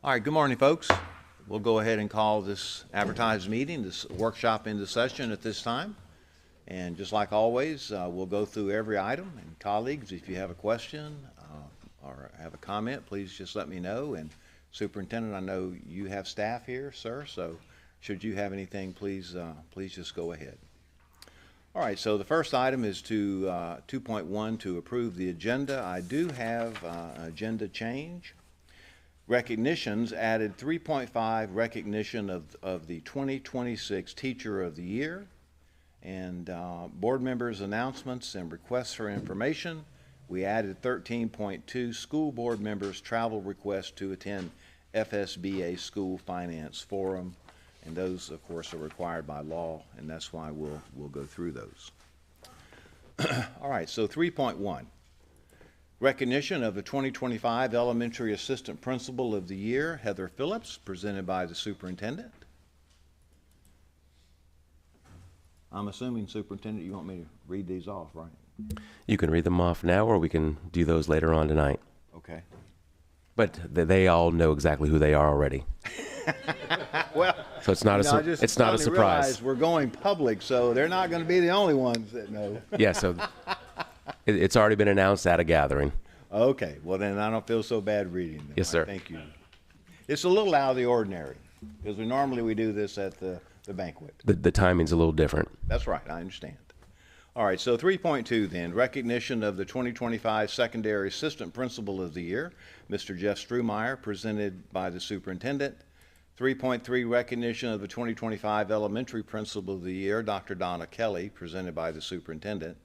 All right, good morning, folks. We'll go ahead and call this advertised meeting, this workshop into session at this time. And just like always, we'll go through every item. And colleagues, if you have a question or have a comment, please just let me know. And Superintendent, I know you have staff here, sir, so should you have anything, please just go ahead. All right, so the first item is to 2.1 to approve the agenda. I do have an agenda change. Recognitions added 3.5 recognition of the 2026 Teacher of the Year, and board members' announcements and requests for information. We added 13.2 school board members' travel requests to attend FSBA School Finance Forum, and those, of course, are required by law, and that's why we'll go through those. All right, so 3.1. Recognition of the 2025 Elementary Assistant Principal of the Year, Heather Phillips, presented by the Superintendent. I'm assuming, Superintendent, you want me to read these off, right? You can read them off now, or we can do those later on tonight. Okay. But they all know exactly who they are already. Well, so it's not it's not a surprise. We're going public, so they're not going to be the only ones that know. Yeah, so it's already been announced at a gathering. Okay, well then I don't feel so bad reading them. Yes, sir. Thank you. It's a little out of the ordinary because we do this at the banquet. The timing's a little different. That's right, I understand. All right, so 3.2 then, recognition of the 2025 Secondary Assistant Principal of the Year, Mr. Jeff Strumeyer, presented by the Superintendent. 3.3, recognition of the 2025 Elementary Principal of the Year, Dr. Donna Kelly, presented by the Superintendent.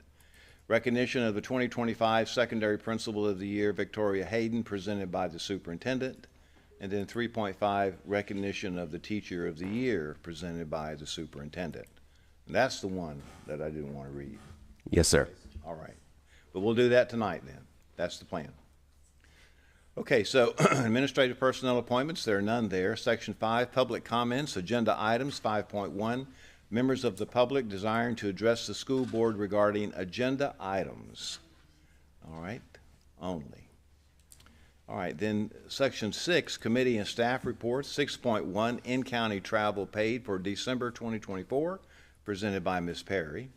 Recognition of the 2025 Secondary Principal of the Year, Victoria Hayden, presented by the Superintendent. And then 3.5, recognition of the Teacher of the Year, presented by the Superintendent. And that's the one that I didn't want to read. Yes, sir. All right. But we'll do that tonight then. That's the plan. Okay, so administrative personnel appointments, there are none there. Section 5, public comments, agenda items, 5.1, members of the public desiring to address the school board regarding agenda items. All right, only. All right, then section 6, committee and staff reports, 6.1, in-county travel paid for December 2024, presented by Ms. Perry.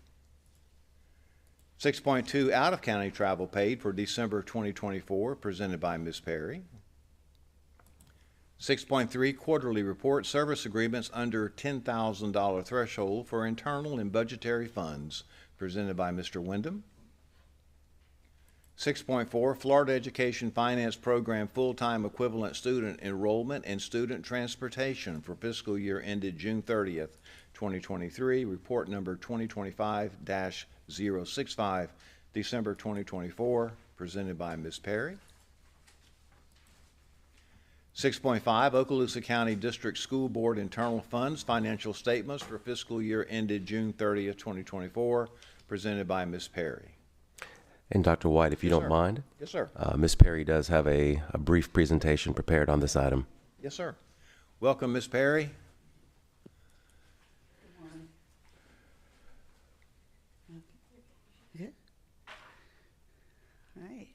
6.2, out-of-county travel paid for December 2024, presented by Ms. Perry. 6.3, quarterly report, service agreements under $10,000 threshold for internal and budgetary funds, presented by Mr. Wyndham. 6.4, Florida Education Finance Program full-time equivalent student enrollment and student transportation for fiscal year ended June 30th, 2023, report number 2025-065, December 2024, presented by Ms. Perry. 6.5, Okaloosa County District School Board Internal Funds Financial Statements for fiscal year ended June 30th, 2024, presented by Ms. Perry. And Dr. White, if you Yes, don't sir. mind. Yes, sir. Ms. Perry does have a brief presentation prepared on this item. Yes, sir. Welcome, Ms. Perry. Good. All right.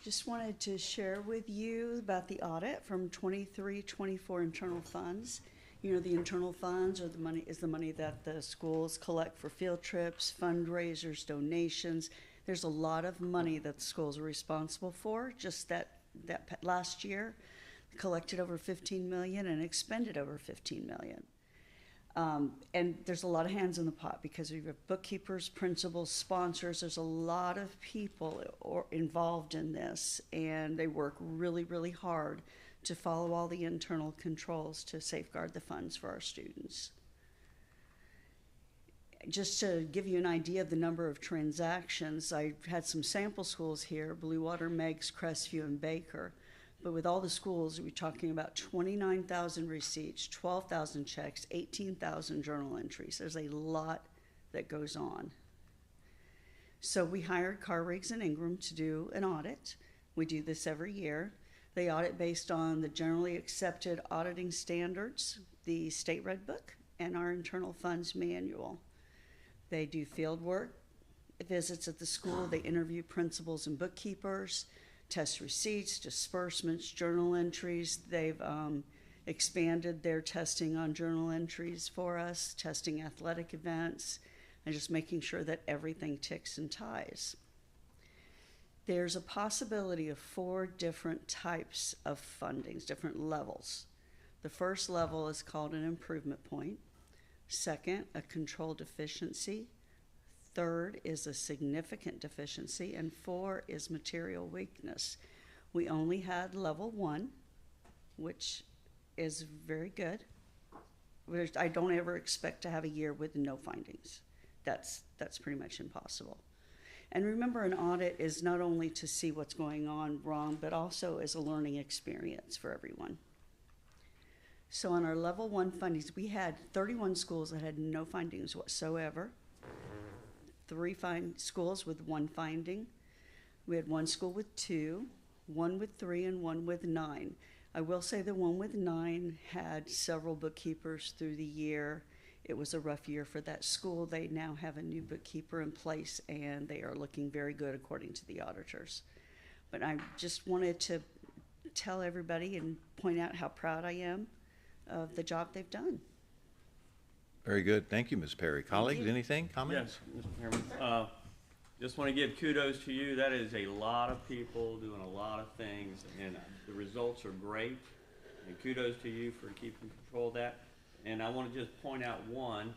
Just wanted to share with you about the audit from 23-24 internal funds. You know, the internal funds are the money that the schools collect for field trips, fundraisers, donations. There's a lot of money that the schools are responsible for. Just that last year, collected over $15 million and expended over $15 million. And there's a lot of hands in the pot because we have bookkeepers, principals, sponsors. There's a lot of people involved in this, and they work really, really hard to follow all the internal controls to safeguard the funds for our students. Just to give you an idea of the number of transactions, I had some sample schools here, Blue Water, Meigs, Crestview, and Baker. But with all the schools, we're talking about 29,000 receipts, 12,000 checks, 18,000 journal entries. There's a lot that goes on. So we hired Carr, Riggs & Ingram to do an audit. We do this every year. They audit based on the generally accepted auditing standards, the State Red Book, and our internal funds manual. They do field work, visits at the school. They interview principals and bookkeepers. test receipts, disbursements, journal entries. They've expanded their testing on journal entries for us, testing athletic events, and just making sure that everything ticks and ties. There's a possibility of 4 different types of fundings, different levels. The first level is called an improvement point. Second, a control deficiency. Third is a significant deficiency. And 4 is material weakness. We only had level 1, which is very good. I don't ever expect to have a year with no findings. That's pretty much impossible. And remember, an audit is not only to see what's going on wrong, but also as a learning experience for everyone. So on our level 1 findings, we had 31 schools that had no findings whatsoever, 3 schools with 1 finding. We had 1 school with 2, 1 with 3, and 1 with 9. I will say the one with 9 had several bookkeepers through the year. It was a rough year for that school. They now have a new bookkeeper in place, and they are looking very good according to the auditors. But I just wanted to tell everybody and point out how proud I am of the job they've done. Very good. Thank you, Ms. Perry. Colleagues, you. anything, comments? Yes, Mr. Chairman. Just want to give kudos to you. That is a lot of people doing a lot of things, and the results are great. And kudos to you for keeping control of that. And I want to just point out one.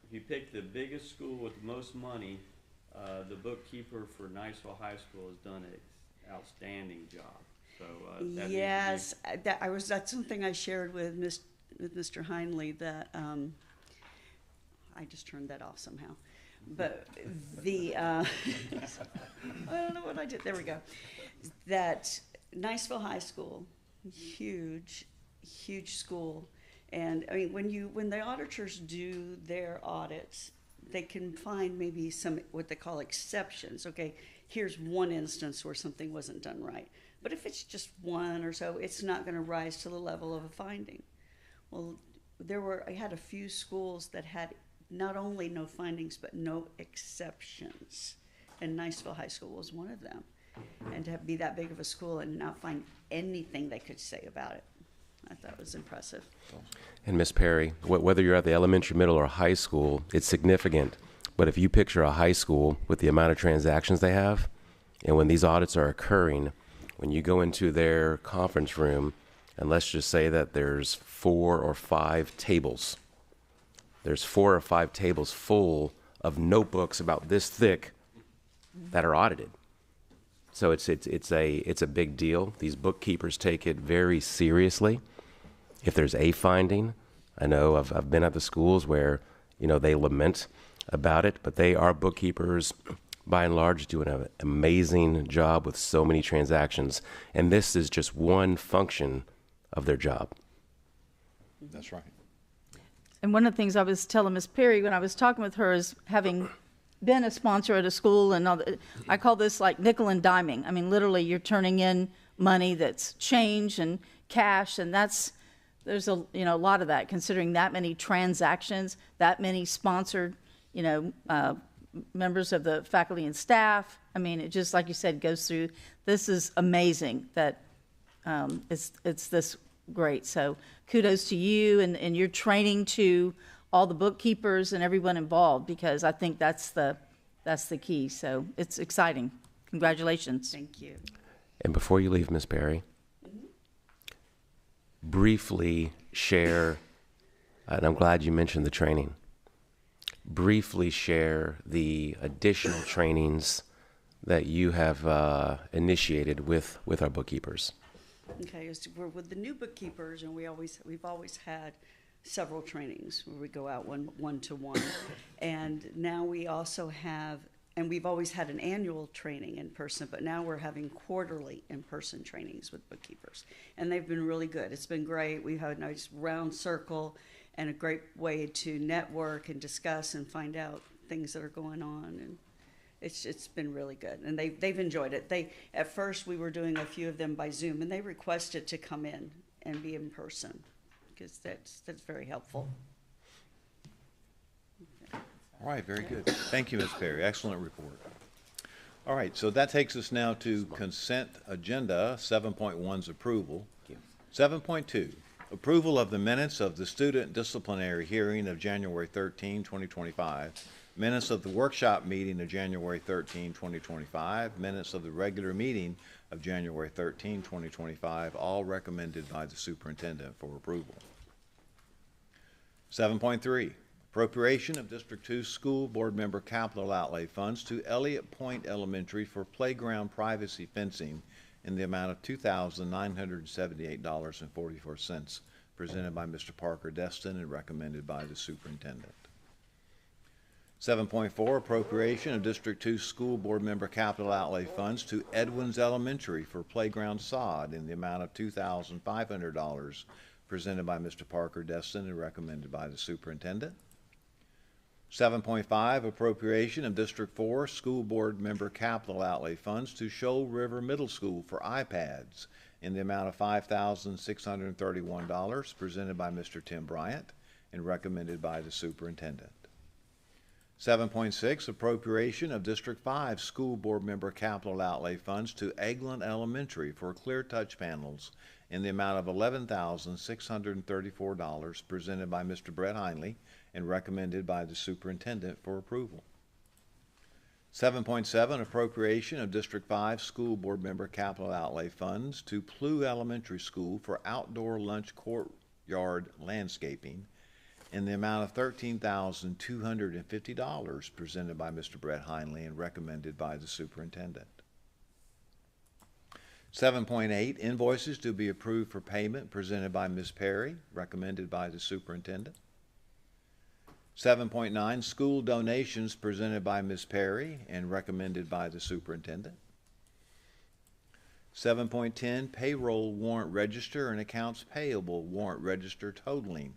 If you pick the biggest school with the most money, the bookkeeper for Niceville High School has done an outstanding job. So that Yes, that's something I shared with Mr. Heinley that I just turned that off somehow. But I don't know what I did. There we go. That Niceville High School, huge school. And I mean, when the auditors do their audits, they can find maybe some what they call exceptions. Okay, here's one instance where something wasn't done right. But if it's just one or so, it's not going to rise to the level of a finding. Well, I had a few schools that had not only no findings, but no exceptions. And Niceville High School was one of them. And to be that big of a school and not find anything they could say about it, I thought was impressive. And Miss Perry, whether you're at the elementary, middle, or high school, it's significant. But if you picture a high school with the amount of transactions they have, and when these audits are occurring, when you go into their conference room, and let's just say that there's 4 or 5 tables. There's 4 or 5 tables full of notebooks about this thick that are audited. So it's a big deal. These bookkeepers take it very seriously. If there's a finding, I know I've been at the schools where, they lament about it, but they are bookkeepers, by and large, doing an amazing job with so many transactions. And this is just one function of their job. That's right. And one of the things I was telling Ms. Perry when I was talking with her is having been a sponsor at a school and all that, I call this like nickel and diming. I mean, literally you're turning in money that's change and cash, and there's a lot of that, considering that many transactions, that many sponsored, members of the faculty and staff. I mean, it just, like you said, goes through. This is amazing that it's this great. So kudos to you and your training to all the bookkeepers and everyone involved, because I think that's the key. So it's exciting. Congratulations. Thank you. And before you leave, Ms. Perry, briefly share, and I'm glad you mentioned the training, briefly share the additional trainings that you have initiated with our bookkeepers. Okay, we're with the new bookkeepers, and we've always had several trainings where we go out one to one, and now we also have, and we've always had an annual training in person, but now we're having quarterly in-person trainings with bookkeepers, and they've been really good. It's been great. We've had a nice round circle and a great way to network and discuss and find out things that are going on, and it's been really good, and they've enjoyed it. At first we were doing a few of them by Zoom, and they requested to come in and be in person, because that's very helpful. All right, very good. Thank you, Ms. Perry. Excellent report. All right, so that takes us now to consent agenda. 7.1's approval. 7.2, approval of the minutes of the student disciplinary hearing of January 13, 2025, minutes of the workshop meeting of January 13, 2025, minutes of the regular meeting of January 13, 2025, all recommended by the superintendent for approval. 7.3, appropriation of District 2 School Board Member Capital Outlay Funds to Elliott Point Elementary for playground privacy fencing in the amount of $2,978.44, presented by Mr. Parker Destin and recommended by the superintendent. 7.4, appropriation of District 2 School Board Member Capital Outlay Funds to Edwins Elementary for playground sod in the amount of $2,500, presented by Mr. Parker Destin and recommended by the superintendent. 7.5, appropriation of District 4 School Board Member Capital Outlay Funds to Shoal River Middle School for iPads in the amount of $5,631, presented by Mr. Tim Bryant and recommended by the superintendent. 7.6, appropriation of District 5 School Board Member Capital Outlay Funds to Eglin Elementary for clear touch panels in the amount of $11,634, presented by Mr. Brett Heinley and recommended by the superintendent for approval. 7.7, appropriation of District 5 School Board Member Capital Outlay Funds to Plough Elementary School for outdoor lunch courtyard landscaping in the amount of $13,250, presented by Mr. Brett Heinley and recommended by the superintendent. 7.8, invoices to be approved for payment, presented by Ms. Perry, recommended by the superintendent. 7.9, school donations, presented by Ms. Perry and recommended by the superintendent. 7.10, payroll warrant register and accounts payable warrant register totaling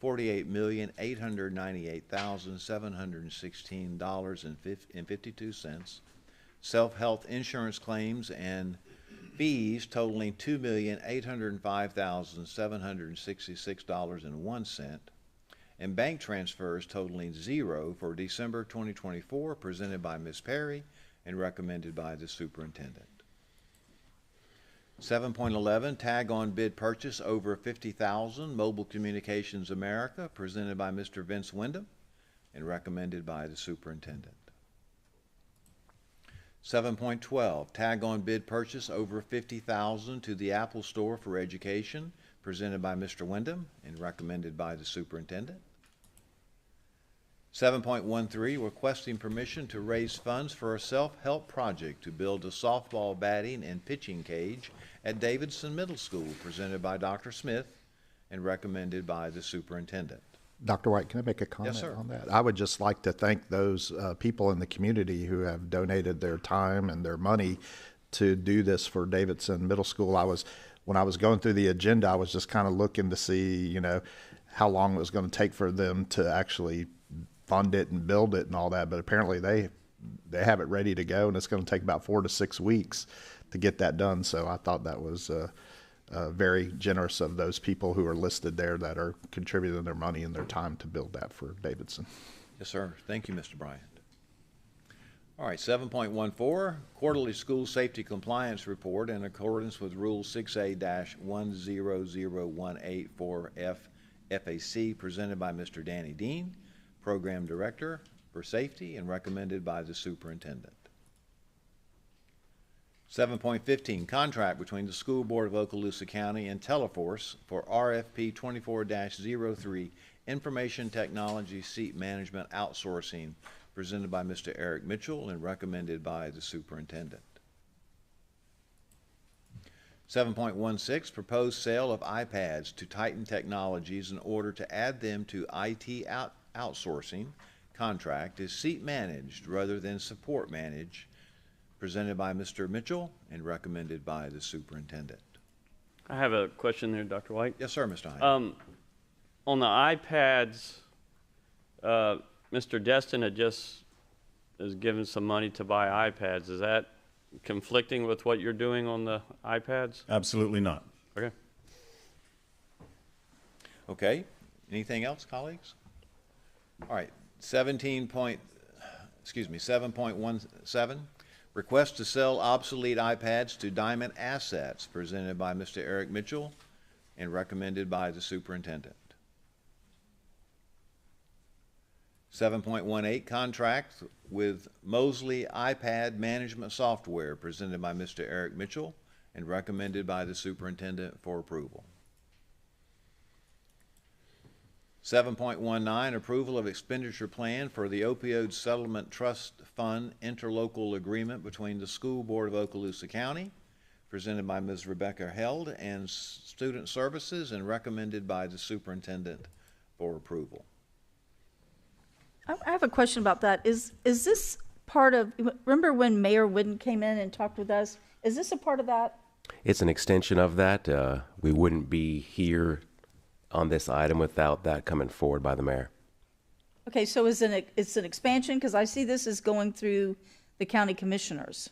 $48,898,716.52. Self-health insurance claims and fees totaling $2,805,766.01. And bank transfers totaling $0 for December 2024, presented by Ms. Perry and recommended by the superintendent. 7.11, tag on bid purchase over $50,000, Mobile Communications America, presented by Mr. Vince Wyndham and recommended by the superintendent. 7.12, tag on bid purchase over $50,000 to the Apple Store for Education, presented by Mr. Wyndham and recommended by the superintendent. 7.13, requesting permission to raise funds for a self-help project to build a softball batting and pitching cage at Davidson Middle School, presented by Dr. Smith and recommended by the superintendent. Dr. White, can I make a comment Yes, sir. on that? I would just like to thank those people in the community who have donated their time and their money to do this for Davidson Middle School. When I was going through the agenda, I was just kind of looking to see, how long it was going to take for them to actually fund it and build it and all that. But apparently they have it ready to go, and it's going to take about 4 to 6 weeks to get that done. So I thought that was very generous of those people who are listed there that are contributing their money and their time to build that for Davidson. Yes, sir. Thank you, Mr. Bryant. All right, 7.14, quarterly school safety compliance report in accordance with Rule 6A-10018 for FAC, presented by Mr. Danny Dean, Program Director for Safety, and recommended by the Superintendent. 7.15, contract between the School Board of Okaloosa County and Teleforce for RFP 24-03, Information Technology Seat Management Outsourcing, presented by Mr. Eric Mitchell and recommended by the Superintendent. 7.16, proposed sale of iPads to Titan Technologies in order to add them to IT outsourcing contract is seat managed rather than support managed, presented by Mr. Mitchell and recommended by the superintendent. I have a question there, Dr. White. Yes, sir, Mr. Hyde. On the iPads, Mr. Destin has given some money to buy iPads. Is that conflicting with what you're doing on the iPads? Absolutely not. Okay. Okay. Anything else, colleagues? All right. 7.17, Request to sell obsolete iPads to Diamond Assets, presented by Mr. Eric Mitchell and recommended by the superintendent. 7.18, contract with Mosley iPad Management Software, presented by Mr. Eric Mitchell and recommended by the superintendent for approval. 7.19, approval of expenditure plan for the Opioid Settlement Trust Fund interlocal agreement between the School Board of Okaloosa County, presented by Ms. Rebecca Held, and Student Services, and recommended by the superintendent for approval. I have a question about that. Is this part of, remember when Mayor Whidden came in and talked with us? Is this a part of that? It's an extension of that. We wouldn't be here on this item without that coming forward by the mayor. Okay, so it's an expansion, because I see this is going through the county commissioners.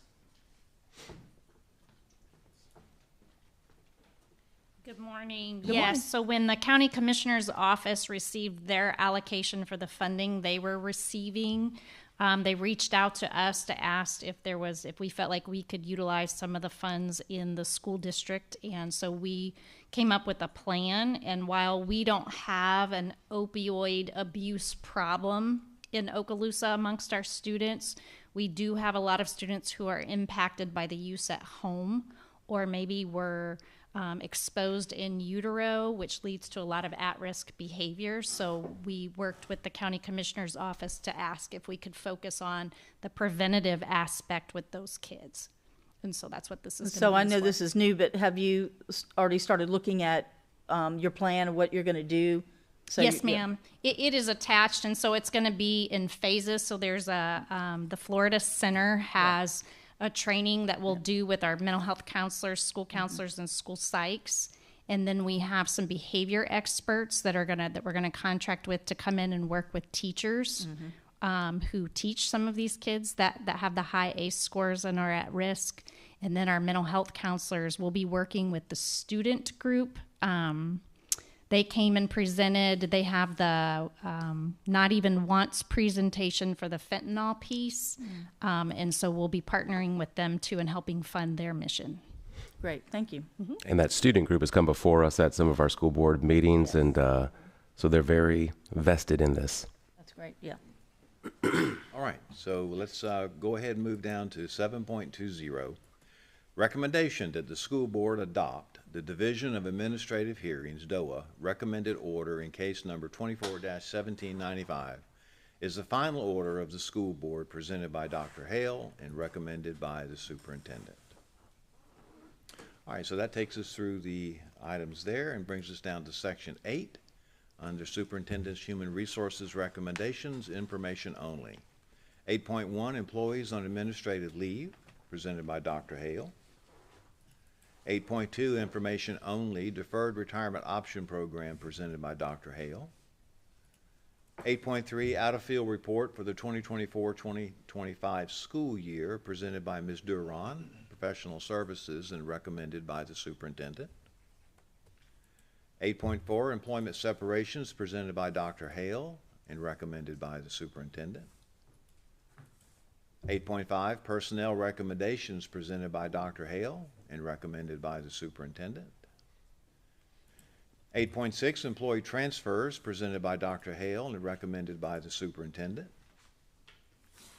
Good morning. Good Yes, morning. so when the county commissioner's office received their allocation for the funding they were receiving, they reached out to us to ask if we felt like we could utilize some of the funds in the school district. And so we came up with a plan. And while we don't have an opioid abuse problem in Okaloosa amongst our students, we do have a lot of students who are impacted by the use at home, or maybe were exposed in utero, which leads to a lot of at-risk behavior. So we worked with the county commissioner's office to ask if we could focus on the preventative aspect with those kids. And so that's what this is So gonna I be know for. this is new, but have you already started looking at your plan of what you're going to do? So Yes, you- ma'am. It is attached, and so it's going to be in phases. So there's the Florida Center has a training that we'll do with our mental health counselors, school counselors, and school psychs. And then we have some behavior experts that we're gonna contract with to come in and work with teachers who teach some of these kids that have the high ACE scores and are at risk. And then our mental health counselors will be working with the student group. They came and presented. They have the Not Even Once presentation for the fentanyl piece. And so we'll be partnering with them too and helping fund their mission. Great, thank you. And that student group has come before us at some of our school board meetings, and so they're very vested in this. That's great, yeah. All right, so let's go ahead and move down to 7.20. Recommendation that the school board adopt the Division of Administrative Hearings, DOA, recommended order in case number 24-1795 is the final order of the school board presented by Dr. Hale and recommended by the superintendent. All right, so that takes us through the items there and brings us down to section 8 under Superintendent's Human Resources Recommendations, information only. 8.1, employees on administrative leave, presented by Dr. Hale. 8.2, information only, deferred retirement option program, presented by Dr. Hale. 8.3, out-of-field report for the 2024-2025 school year, presented by Ms. Duran, Professional Services, and recommended by the superintendent. 8.4, employment separations, presented by Dr. Hale and recommended by the superintendent. 8.5, personnel recommendations, presented by Dr. Hale and recommended by the superintendent. 8.6, employee transfers, presented by Dr. Hale and recommended by the superintendent.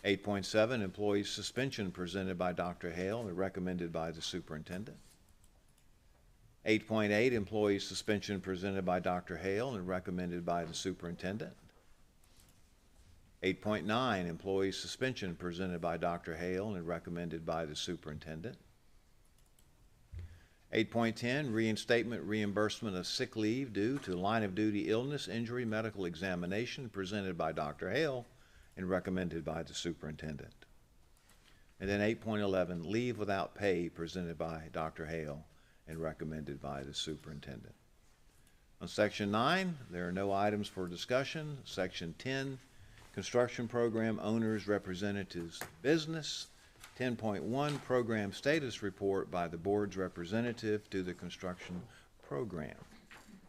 8.7, employee suspension, presented by Dr. Hale and recommended by the superintendent. 8.8, employee suspension, presented by Dr. Hale and recommended by the superintendent. 8.9, employee suspension, presented by Dr. Hale and recommended by the superintendent. 8.10, reinstatement reimbursement of sick leave due to line of duty illness, injury, medical examination, presented by Dr. Hale and recommended by the superintendent. And then 8.11, leave without pay, presented by Dr. Hale and recommended by the superintendent. On section 9, there are no items for discussion. Section 10, construction program owners, representatives, business. 10.1, program status report by the board's representative to the construction program,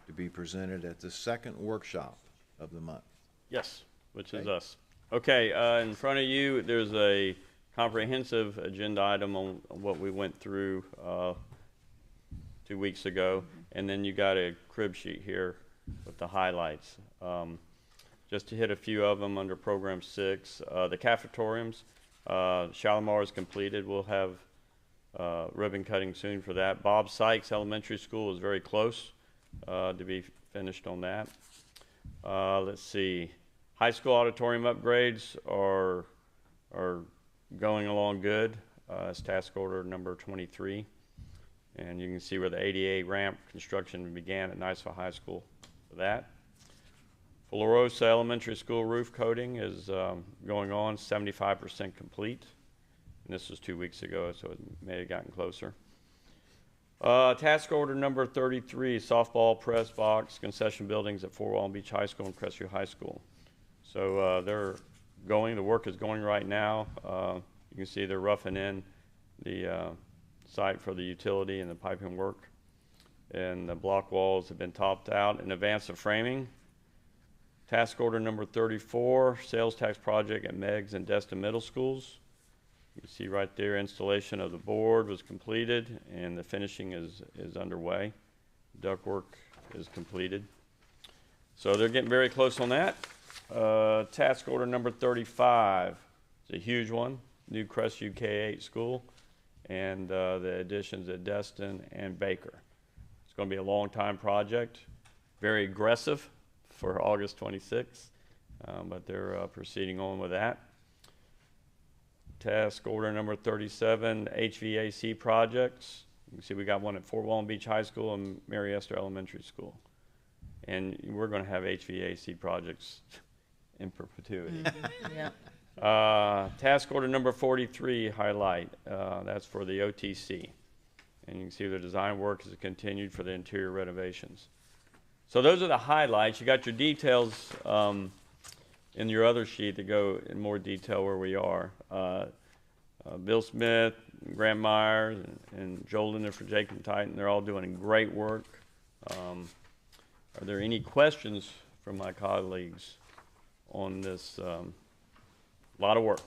to be presented at the second workshop of the month. Yes, which is Okay. us. Okay, in front of you, there's a comprehensive agenda item on what we went through 2 weeks ago, and then you got a crib sheet here with the highlights. Just to hit a few of them under Program 6, the cafetoriums, Shalimar is completed. We'll have ribbon cutting soon for that. Bob Sykes Elementary School is very close to be finished on that. Let's see, high school auditorium upgrades are going along good. It's task order number 23. And you can see where the ADA ramp construction began at Niceville High School for that. Florosa Elementary School roof coating is going on, 75% complete. And this was 2 weeks ago, so it may have gotten closer. Task order number 33, softball press box concession buildings at Fort Walton Beach High School and Crestview High School. So the work is going right now. You can see they're roughing in the site for the utility and the piping work. And the block walls have been topped out in advance of framing. Task order number 34, sales tax project at Meigs and Destin Middle Schools. You can see right there, installation of the board was completed and the finishing is underway. Ductwork is completed. So they're getting very close on that. Task order number 35 is a huge one, new Crestview K-8 school, and the additions at Destin and Baker. It's going to be a long time project, very aggressive for August 26th, but they're proceeding on with that. Task order number 37, HVAC projects. You can see we got one at Fort Walton Beach High School and Mary Esther Elementary School. And we're going to have HVAC projects in perpetuity. Yeah. Task order number 43, highlight. That's for the OTC. And you can see the design work is continued for the interior renovations. So those are the highlights. You got your details in your other sheet to go in more detail where we are. Bill Smith, Grant Myers, and Joel Linder for Jacob Titan, they're all doing great work. Are there any questions from my colleagues on this? A lot of work.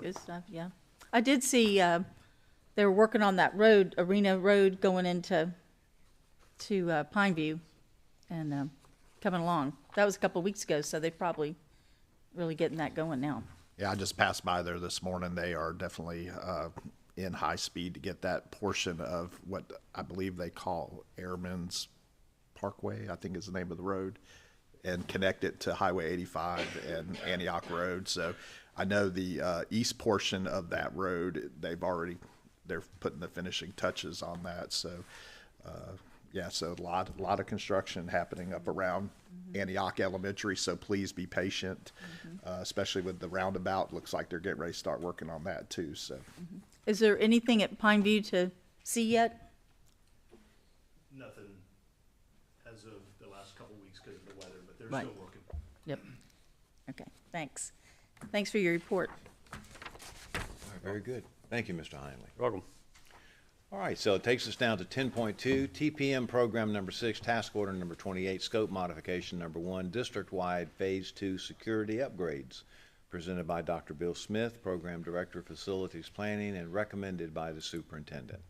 Good stuff, yeah. I did see they were working on that road, Arena Road, going into Pineview, and coming along. That was a couple of weeks ago, so they're probably really getting that going now. Yeah, I just passed by there this morning. They are definitely in high speed to get that portion of what I believe they call Airman's Parkway, I think is the name of the road, and connect it to Highway 85 and Antioch Road. So I know the east portion of that road, they're putting the finishing touches on that. So yeah, so a lot of construction happening up around Antioch Elementary. So please be patient, especially with the roundabout. Looks like they're getting ready to start working on that too. So, Is there anything at Pineview to see yet? Nothing as of the last couple weeks because of the weather, but they're Right. still working. Yep. Okay, thanks. Thanks for your report. All right, very good. Thank you, Mr. Heinley. You're welcome. All right, so it takes us down to 10.2, TPM Program Number 6, Task Order Number 28, Scope Modification Number 1, District-Wide Phase 2 Security Upgrades, presented by Dr. Bill Smith, Program Director, Facilities Planning, and recommended by the Superintendent.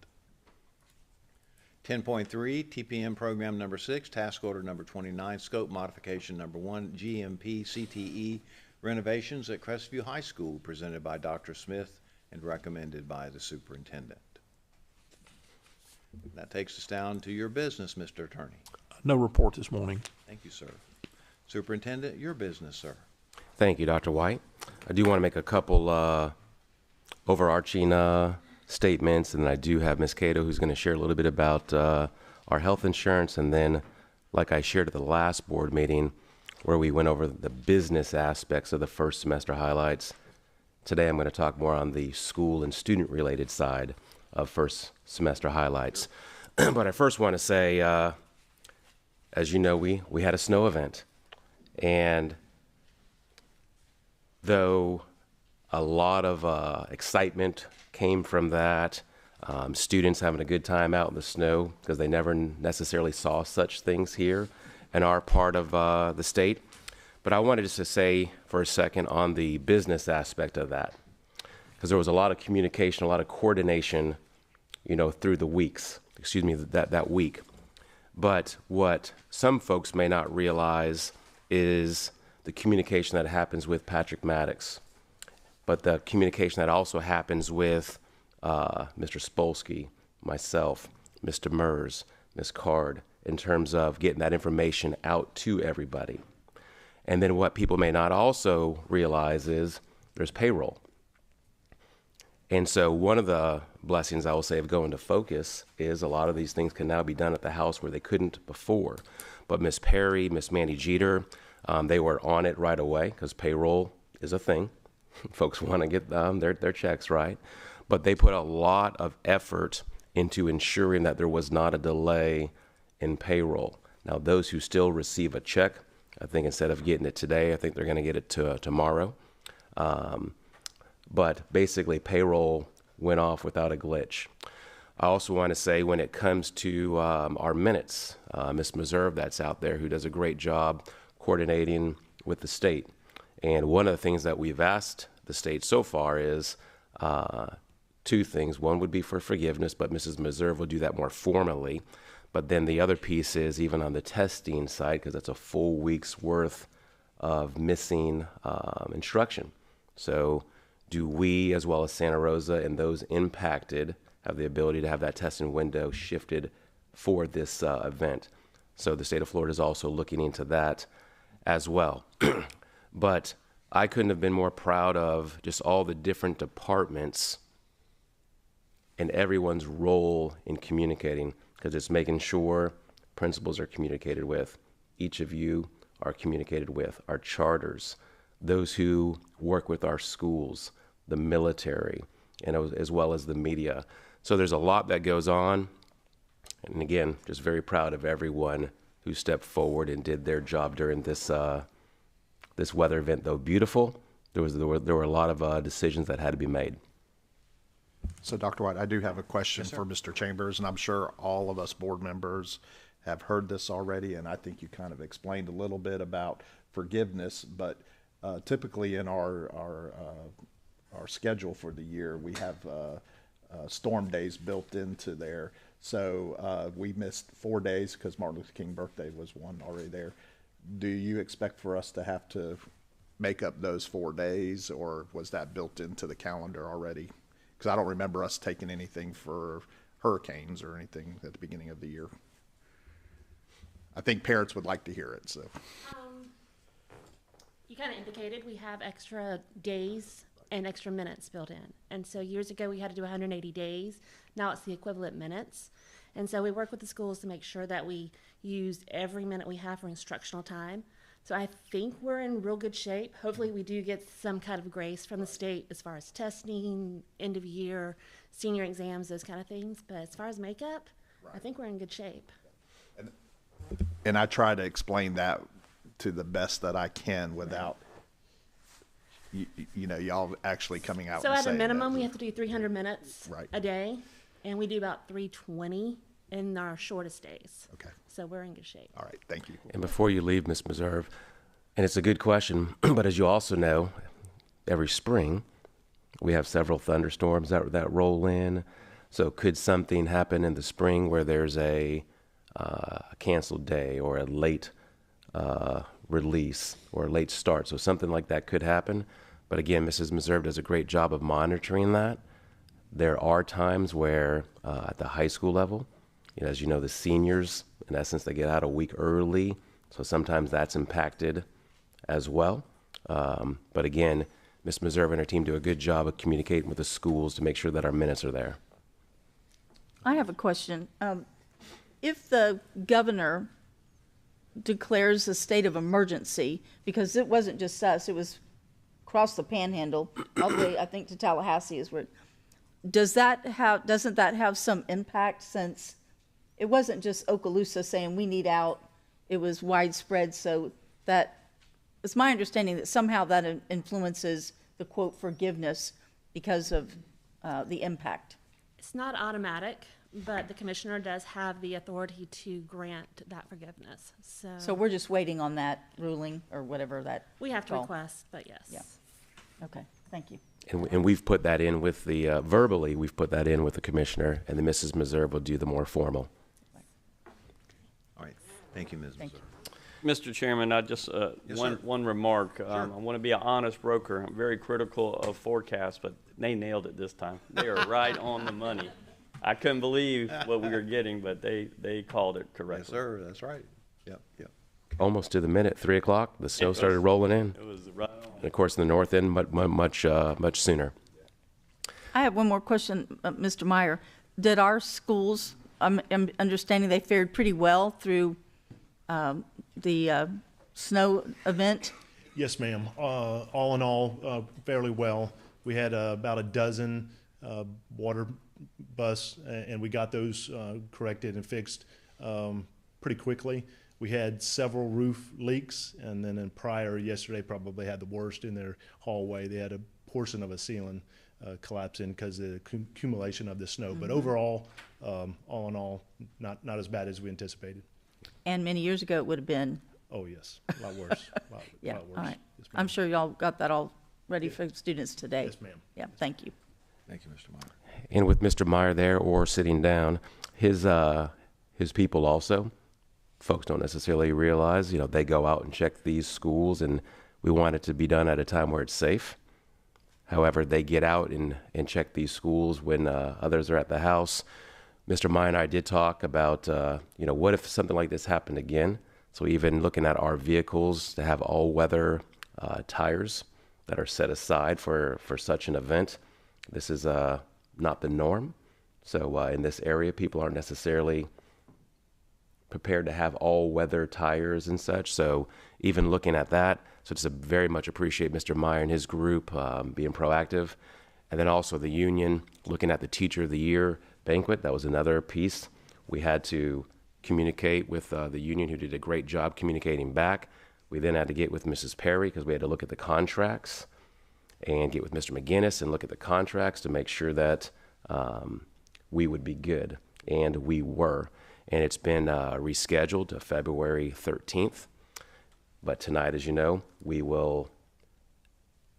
10.3, TPM Program Number 6, Task Order Number 29, Scope Modification Number 1, GMP CTE Renovations at Crestview High School, presented by Dr. Smith and recommended by the Superintendent. That takes us down to your business, Mr. Attorney. No report this morning. Thank you, sir. Superintendent, your business, sir. Thank you, Dr. White. I do want to make a couple overarching statements, and I do have Ms. Cato who's going to share a little bit about our health insurance, and then, like I shared at the last board meeting, where we went over the business aspects of the first semester highlights. Today I'm going to talk more on the school and student-related side of first semester highlights. But I first want to say, as you know, we had a snow event. And though a lot of excitement came from that, students having a good time out in the snow because they never necessarily saw such things here in our part of the state. But I wanted just to say for a second on the business aspect of that. because there was a lot of communication, a lot of coordination, through the weeks, that week. But what some folks may not realize is the communication that happens with Patrick Maddox, but the communication that also happens with Mr. Spolsky, myself, Mr. Mers, Ms. Card, in terms of getting that information out to everybody. And then what people may not also realize is there's payroll. And so one of the blessings I will say of going to Focus is a lot of these things can now be done at the house where they couldn't before. But Miss Perry, Miss Mandy Jeter, they were on it right away because payroll is a thing. Folks want to get their checks right. But they put a lot of effort into ensuring that there was not a delay in payroll. Now, those who still receive a check, I think instead of getting it today, I think they're going to get it tomorrow. But basically, payroll went off without a glitch. I also want to say when it comes to our minutes, Ms. Meserve that's out there who does a great job coordinating with the state. And one of the things that we've asked the state so far is two things. One would be for forgiveness, but Mrs. Meserve will do that more formally. But then the other piece is even on the testing side, because that's a full week's worth of missing instruction. So do we, as well as Santa Rosa and those impacted, have the ability to have that testing window shifted for this event? So the state of Florida is also looking into that as well. But I couldn't have been more proud of just all the different departments and everyone's role in communicating, because it's making sure principals are communicated with, each of you are communicated with, our charters, those who work with our schools, the military, and as well as the media. So there's a lot that goes on. And again, just very proud of everyone who stepped forward and did their job during this this weather event. Though beautiful, there were a lot of decisions that had to be made. So, Dr. White, I do have a question for Mr. Chambers, and I'm sure all of us board members have heard this already, and I think you kind of explained a little bit about forgiveness, but typically in our schedule for the year, we have storm days built into there. So we missed 4 days because Martin Luther King birthday was one already there. Do you expect for us to have to make up those 4 days, or was that built into the calendar already? Because I don't remember us taking anything for hurricanes or anything at the beginning of the year. I think parents would like to hear it, so. You kind of indicated we have extra days and extra minutes built in. And so years ago, we had to do 180 days. Now it's the equivalent minutes. And so we work with the schools to make sure that we use every minute we have for instructional time. So I think we're in real good shape. Hopefully we do get some kind of grace from the state as far as testing, end of year, senior exams, those kind of things. But as far as makeup, I think we're in good shape. And I try to explain that to the best that I can without, y'all actually coming out So and at a saying minimum, that. we have to do 300 minutes Right. a day, and we do about 320 in our shortest days. Okay. So we're in good shape. All right, thank you. And before you leave, Ms. Meserve, and it's a good question, but as you also know, every spring we have several thunderstorms that roll in. So could something happen in the spring where there's a canceled day or a late release or a late start? So something like that could happen. But again, Mrs. Meserve does a great job of monitoring that. There are times where at the high school level, as you know, the seniors, in essence, they get out a week early. So sometimes that's impacted as well. But again, Ms. Meserve and her team do a good job of communicating with the schools to make sure that our minutes are there. I have a question. If the governor declares a state of emergency, because it wasn't just us, it was across the panhandle, all the way, I think, to Tallahassee is where, doesn't that have some impact, since it wasn't just Okaloosa saying we need out, it was widespread, so that, it's my understanding that somehow that influences the quote forgiveness because of the impact. It's not automatic, but the commissioner does have the authority to grant that forgiveness. So we're just waiting on that ruling or whatever that. We have to call. request, but yes. Yeah. Okay, thank you. And we've put that in with the, verbally, we've put that in with the commissioner, and the Mrs. Meserve will do the more formal. All right, thank you, Ms. Thank Meserve. Mr. Chairman, I just, Yes, one, sir. one remark. I want to be an honest broker. I'm very critical of forecasts, but they nailed it this time. They are right on the money. I couldn't believe what we were getting, but they called it correctly. Yes, sir, that's right. Yep, yep. Almost to the minute, 3 o'clock, the snow started rolling in. It was right on. And of course, in the north end, much sooner. I have one more question, Mr. Meyer. Did our schools, I'm understanding they fared pretty well through the snow event? Yes, ma'am. All in all, fairly well. We had about a dozen water busts, and we got those corrected and fixed pretty quickly. We had several roof leaks, and then yesterday probably had the worst in their hallway. They had a portion of a ceiling collapse in because of the accumulation of the snow. But overall, all in all, not as bad as we anticipated. And many years ago, it would have been, Oh, yes, a lot worse. yeah, lot worse. all right. Yes, ma'am. I'm sure y'all got that all ready for students today. Yes, ma'am. Yeah, thank you. Thank you, Mr. Meyer. And with Mr. Meyer there or sitting down, his people also, folks don't necessarily realize, they go out and check these schools, and we want it to be done at a time where it's safe. However, they get out and check these schools when others are at the house. Mr. Meyer and I did talk about, what if something like this happened again? So even looking at our vehicles to have all-weather tires that are set aside for such an event. This is not the norm. So in this area, people aren't necessarily prepared to have all-weather tires and such. So even looking at that, so just very much appreciate Mr. Meyer and his group being proactive. And then also the union, looking at the Teacher of the Year banquet, that was another piece. We had to communicate with the union, who did a great job communicating back. We then had to get with Mrs. Perry because we had to look at the contracts and get with Mr. McGinnis and look at the contracts to make sure that we would be good. And we were. And it's been rescheduled to February 13th. But tonight, as you know, we will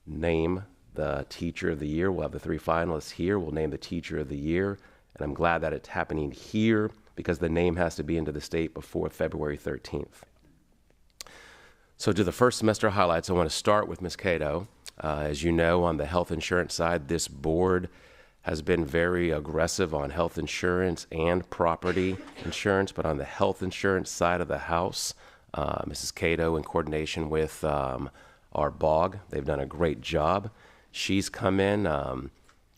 name the Teacher of the Year. We'll have the 3 finalists here. We'll name the Teacher of the Year. And I'm glad that it's happening here because the name has to be into the state before February 13th. So to the first semester highlights, I want to start with Ms. Cato. As you know, on the health insurance side, this board has been very aggressive on health insurance and property insurance, but on the health insurance side of the house, Mrs. Cato, in coordination with our BOG, they've done a great job. She's come in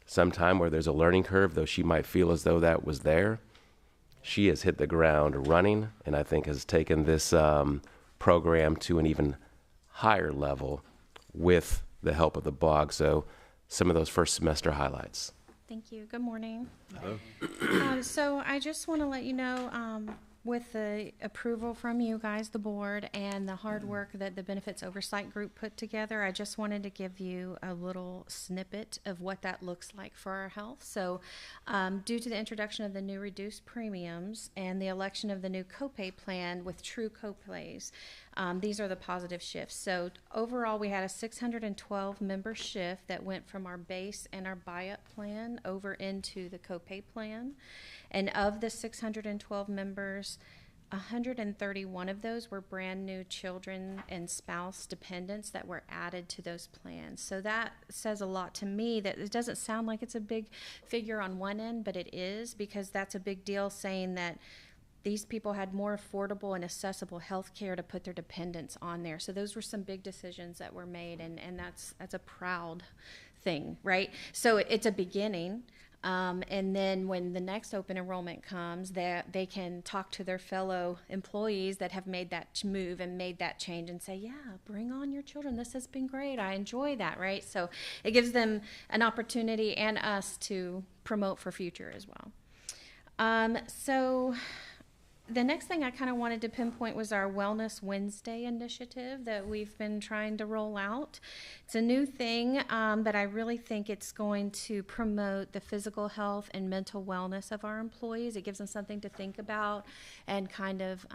sometime where there's a learning curve, though she might feel as though that was there. She has hit the ground running, and I think has taken this program to an even higher level with the help of the BOG. So some of those first semester highlights. Thank you. Good morning. So I just want to let you know, with the approval from you guys, the board, and the hard work that the Benefits Oversight Group put together, I just wanted to give you a little snippet of what that looks like for our health. So due to the introduction of the new reduced premiums and the election of the new copay plan with true copays, these are the positive shifts. So overall, we had a 612 member shift that went from our base and our buy-up plan over into the copay plan. And of the 612 members, 131 of those were brand new children and spouse dependents that were added to those plans. So that says a lot to me, that it doesn't sound like it's a big figure on one end, but it is, because that's a big deal, saying that these people had more affordable and accessible health care to put their dependents on there. So those were some big decisions that were made, and that's a proud thing, right? So it's a beginning. And then when the next open enrollment comes, they can talk to their fellow employees that have made that move and made that change and say, yeah, bring on your children. This has been great. I enjoy that, right? So it gives them an opportunity and us to promote for future as well. So the next thing I kind of wanted to pinpoint was our Wellness Wednesday initiative that we've been trying to roll out. It's a new thing, but I really think it's going to promote the physical health and mental wellness of our employees. It gives them something to think about and kind of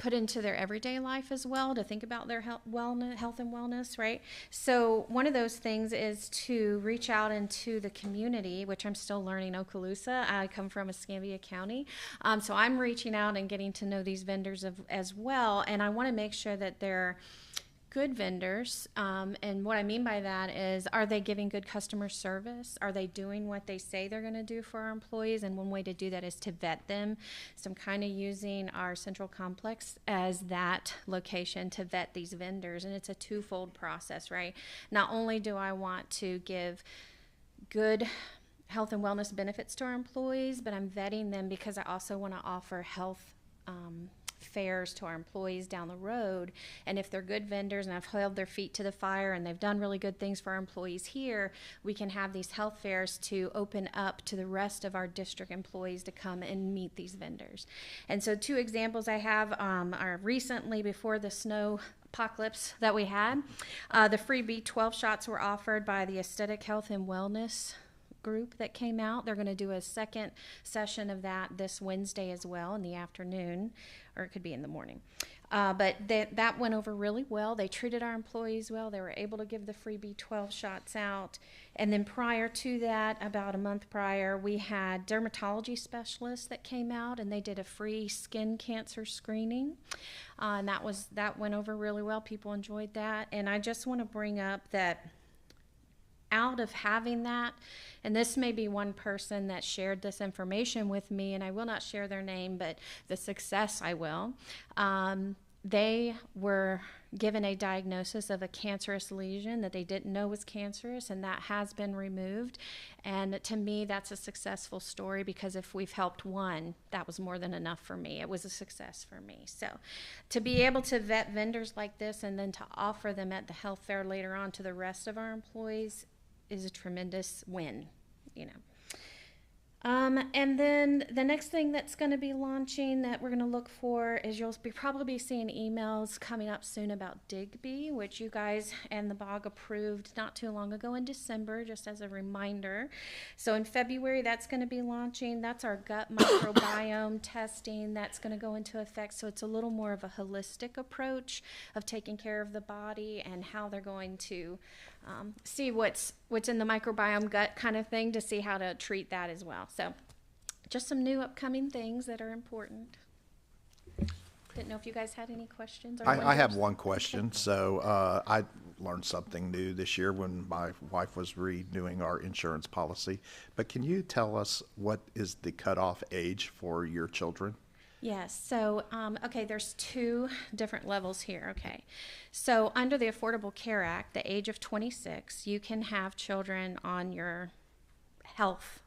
put into their everyday life as well, to think about their health and wellness, right? So one of those things is to reach out into the community, which I'm still learning Okaloosa. I come from Escambia County. So I'm reaching out and getting to know these vendors as well. And I want to make sure that they're good vendors. And what I mean by that is, are they giving good customer service? Are they doing what they say they're going to do for our employees? And one way to do that is to vet them. So I'm kind of using our central complex as that location to vet these vendors. And it's a twofold process, right? Not only do I want to give good health and wellness benefits to our employees, but I'm vetting them because I also want to offer health fairs to our employees down the road. And if they're good vendors and I've held their feet to the fire and they've done really good things for our employees here, we can have these health fairs to open up to the rest of our district employees to come and meet these vendors. And so 2 examples I have are recently, before the snow apocalypse that we had, the free B12 shots were offered by the Aesthetic Health and Wellness group that came out. They're going to do a second session of that this Wednesday as well in the afternoon, or it could be in the morning. But that went over really well. They treated our employees well. They were able to give the free B12 shots out. And then prior to that, about a month prior, we had dermatology specialists that came out and they did a free skin cancer screening. And that went over really well. People enjoyed that. And I just want to bring up that out of having that, and this may be one person that shared this information with me, and I will not share their name, but the success I will. They were given a diagnosis of a cancerous lesion that they didn't know was cancerous, and that has been removed. And to me, that's a successful story, because if we've helped one, that was more than enough for me. It was a success for me. So to be able to vet vendors like this and then to offer them at the health fair later on to the rest of our employees is a tremendous win, you know. And then the next thing that's going to be launching that we're going to look for is you'll probably be seeing emails coming up soon about Digby, which you guys and the BOG approved not too long ago in December, just as a reminder. So in February, that's going to be launching. That's our gut microbiome testing that's going to go into effect. So it's a little more of a holistic approach of taking care of the body and how they're going to see what's in the microbiome gut kind of thing, to see how to treat that as well. So just some new upcoming things that are important. Didn't know if you guys had any questions. Or I have one question. So I learned something new this year when my wife was renewing our insurance policy. But can you tell us what is the cutoff age for your children? Yes. So, okay, there's 2 different levels here. Okay. So under the Affordable Care Act, the age of 26, you can have children on your health.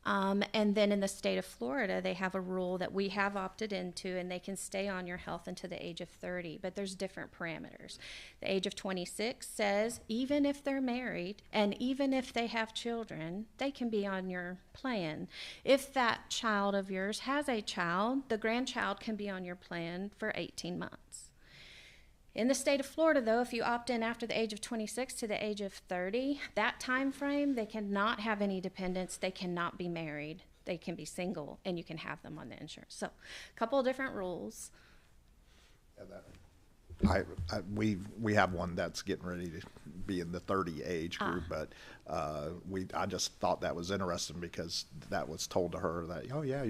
And then in the state of Florida, they have a rule that we have opted into, and they can stay on your health until the age of 30, but there's different parameters. The age of 26 says even if they're married and even if they have children, they can be on your plan. If that child of yours has a child, the grandchild can be on your plan for 18 months. In the state of Florida, though, if you opt in after the age of 26 to the age of 30, that time frame, they cannot have any dependents, they cannot be married, they can be single, and you can have them on the insurance. So a couple of different rules. We have one that's getting ready to be in the 30 age group, but I just thought that was interesting because that was told to her that, oh yeah,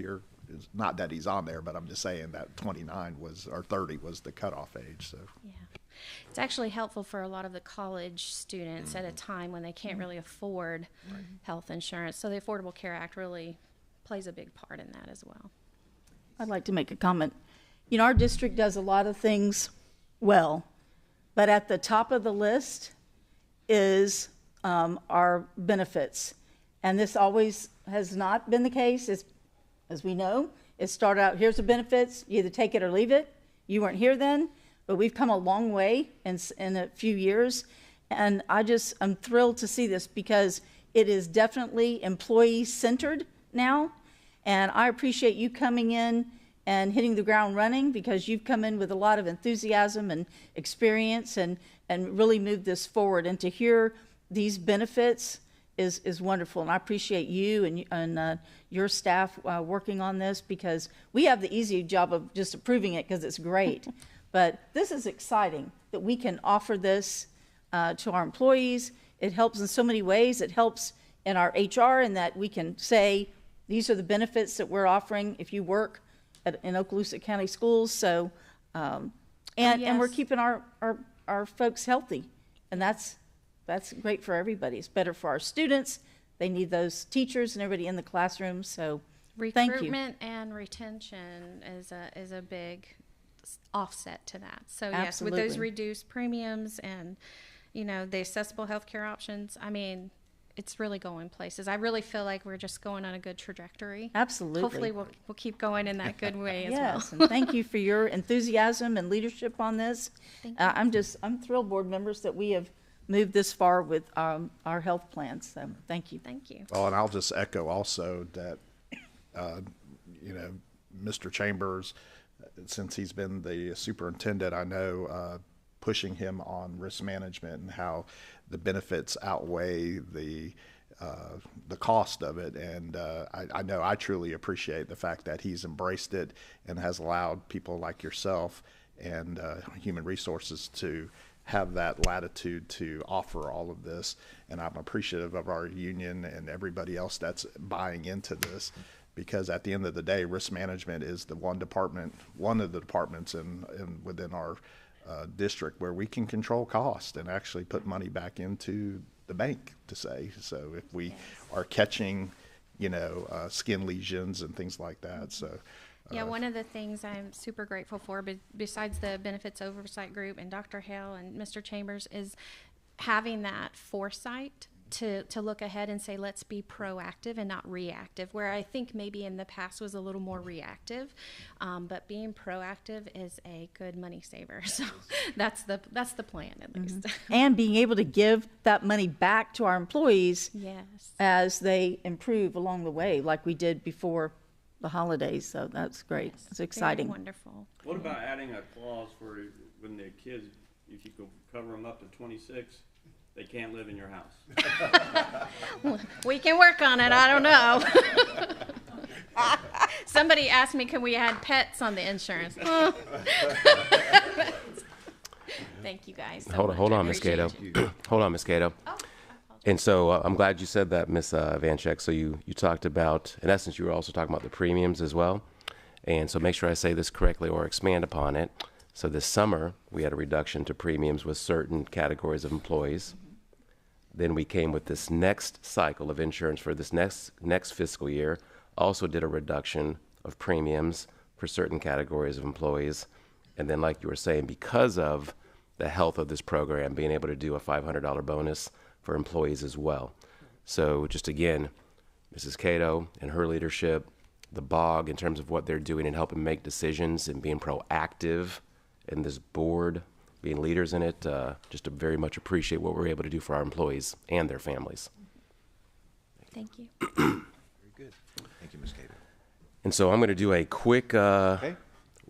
it's not that he's on there, but I'm just saying that 29 was, or 30 was the cutoff age. So yeah, it's actually helpful for a lot of the college students at a time when they can't really afford health insurance. So the Affordable Care Act really plays a big part in that as well. I'd like to make a comment. You know, our district does a lot of things well, but at the top of the list is our benefits. And this always has not been the case. As we know, it started out, here's the benefits, you either take it or leave it. You weren't here then, but we've come a long way in a few years. And I'm thrilled to see this because it is definitely employee-centered now. And I appreciate you coming in and hitting the ground running, because you've come in with a lot of enthusiasm and experience and really moved this forward. And to hear these benefits is wonderful. And I appreciate you and your staff working on this, because we have the easy job of just approving it because it's great. But this is exciting that we can offer this to our employees. It helps in so many ways. It helps in our HR in that we can say, these are the benefits that we're offering if you work in Okaloosa County Schools. So, and we're Yes. keeping our folks healthy. And that's great for everybody. It's better for our students. They need those teachers and everybody in the classroom. So thank you. Recruitment and retention is a big offset to that. So yes, with those Absolutely. reduced premiums and, the accessible healthcare options, I mean, it's really going places. I really feel like we're just going on a good trajectory. Absolutely. Hopefully we'll keep going in that good way as Yes, well. and thank you for your enthusiasm and leadership on this. Thank I'm thrilled, board members, that we have moved this far with our health plans. So thank you. Thank you. Well, and I'll just echo also that, Mr. Chambers, since he's been the superintendent, I know, pushing him on risk management and how the benefits outweigh the cost of it. And I know I truly appreciate the fact that he's embraced it and has allowed people like yourself and human resources to have that latitude to offer all of this. And I'm appreciative of our union and everybody else that's buying into this, because at the end of the day, risk management is the one of the departments within our district where we can control cost and actually put money back into the bank, to say. So if we are catching, skin lesions and things like that. So Yeah, one of the things I'm super grateful for, besides the Benefits Oversight Group and Dr. Hale and Mr. Chambers, is having that foresight to look ahead and say, let's be proactive and not reactive, where I think maybe in the past was a little more reactive, but being proactive is a good money saver. So that's the plan, at least. And being able to give that money back to our employees Yes. as they improve along the way, like we did before the holidays. So that's great. It's exciting. Very wonderful. What about adding a clause for when the kids, if you could cover them up to 26, they can't live in your house? We can work on it. I don't know. Somebody asked me, can we add pets on the insurance? Thank you guys. so much. Hold I on, Ms. appreciate Cato. it. Hold on, Ms. Cato. And so I'm glad you said that, Ms. Vanchek. So you talked about, in essence, you were also talking about the premiums as well. And so make sure I say this correctly or expand upon it. So this summer, we had a reduction to premiums with certain categories of employees. Then we came with this next cycle of insurance for this next fiscal year, also did a reduction of premiums for certain categories of employees. And then, like you were saying, because of the health of this program, being able to do a $500 bonus for employees as well. So just again, Mrs. Cato and her leadership, the BOG in terms of what they're doing and helping make decisions and being proactive in this board, being leaders in it, just to very much appreciate what we're able to do for our employees and their families. Thank you. Very good. Thank you, Ms. Cato. And so I'm going to do a quick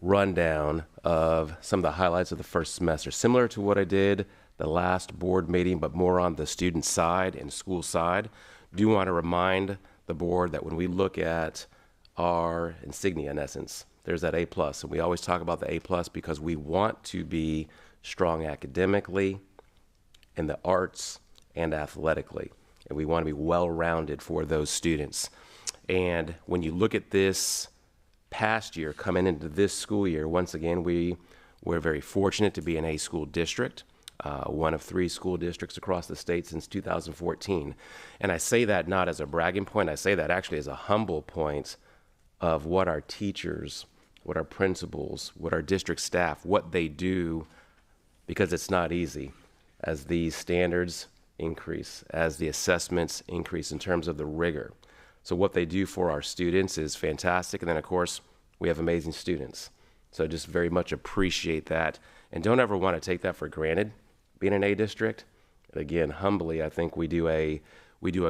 rundown of some of the highlights of the first semester, similar to what I did the last board meeting, but more on the student side and school side. Do want to remind the board that when we look at our insignia, in essence, there's that A+, and we always talk about the A+ because we want to be strong academically, in the arts, and athletically. And we want to be well-rounded for those students. And when you look at this past year, coming into this school year, once again, we're very fortunate to be an A school district, one of 3 school districts across the state since 2014. And I say that not as a bragging point, I say that actually as a humble point of what our teachers, what our principals, what our district staff, what they do, because it's not easy as these standards increase, as the assessments increase in terms of the rigor. So what they do for our students is fantastic. And then, of course, we have amazing students. So just very much appreciate that. And don't ever want to take that for granted, being an A district. And again, humbly, I think we do a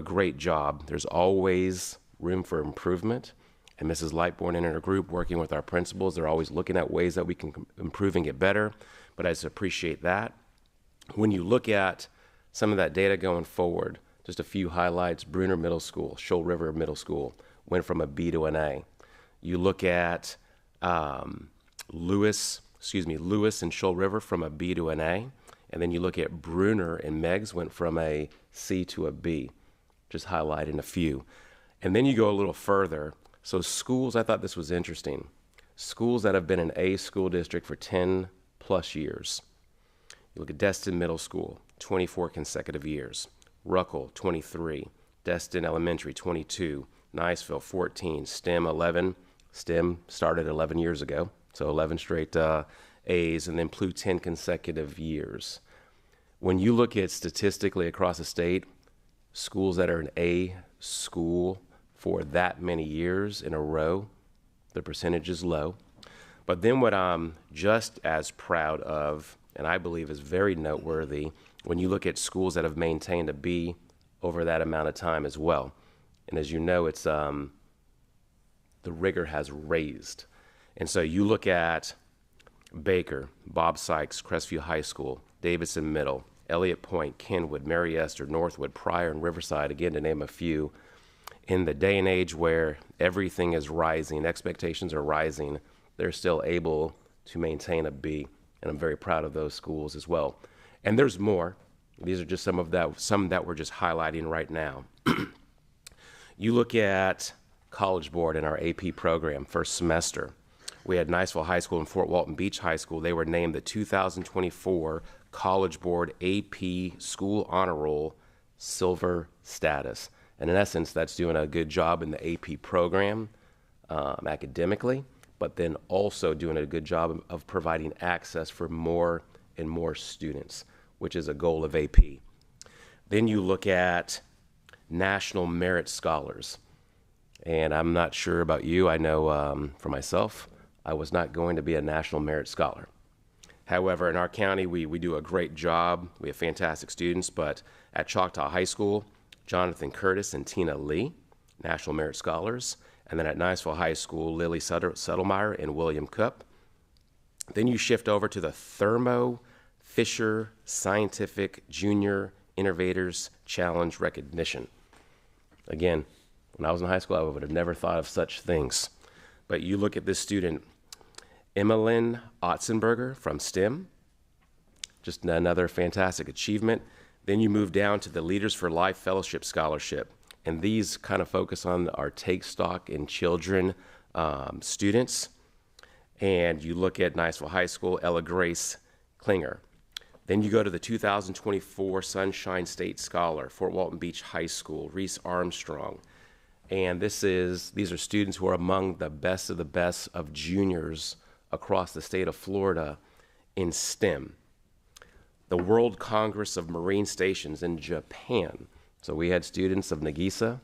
great job. There's always room for improvement. And Mrs. Lightbourne and her group, working with our principals, they're always looking at ways that we can improve and get better. But I just appreciate that. When you look at some of that data going forward, Just a few highlights: Bruner Middle School, Shoal River Middle School went from a B to an A. You look at Lewis and Shoal River from a B to an A. And then you look at Bruner and Meigs went from a C to a B, just highlighting a few. And then you go a little further. So schools, I thought this was interesting. Schools that have been an A school district for 10 plus years. You look at Destin Middle School, 24 consecutive years. Ruckle, 23. Destin Elementary, 22. Niceville, 14. STEM, 11. STEM started 11 years ago, so 11 straight A's, and then Plu 10 consecutive years. When you look at statistically across the state, schools that are an A school for that many years in a row, the percentage is low. But then what I'm just as proud of, and I believe is very noteworthy, when you look at schools that have maintained a B over that amount of time as well. And as you know, it's the rigor has raised. And so you look at Baker, Bob Sykes, Crestview High School, Davidson Middle, Elliott Point, Kenwood, Mary Esther, Northwood, Pryor, and Riverside, again to name a few. In the day and age where everything is rising, expectations are rising, they're still able to maintain a B, and I'm very proud of those schools as well. And there's more. These are just some that we're just highlighting right now. You look at College Board in our AP program, first semester. We had Niceville High School and Fort Walton Beach High School. They were named the 2024 College Board AP School Honor Roll Silver status. And in essence, that's doing a good job in the AP program academically, but then also doing a good job of providing access for more and more students, which is a goal of AP. Then you look at National Merit Scholars. And I'm not sure about you. I know for myself, I was not going to be a National Merit Scholar. However, in our county, we do a great job. We have fantastic students, but at Choctaw High School, Jonathan Curtis and Tina Lee, National Merit Scholars. And then at Niceville High School, Lily Settlemeyer and William Cup. Then you shift over to the Thermo Fisher Scientific Junior Innovators Challenge Recognition. Again, when I was in high school, I would have never thought of such things. But you look at this student, Emmeline Otzenberger from STEM, just another fantastic achievement. Then you move down to the Leaders for Life Fellowship Scholarship. And these kind of focus on our Take Stock in Children students. And you look at Niceville High School, Ella Grace Klinger. Then you go to the 2024 Sunshine State Scholar, Fort Walton Beach High School, Reese Armstrong. And these are students who are among the best of juniors across the state of Florida in STEM. The World Congress of Marine Stations in Japan. So we had students of Nagisa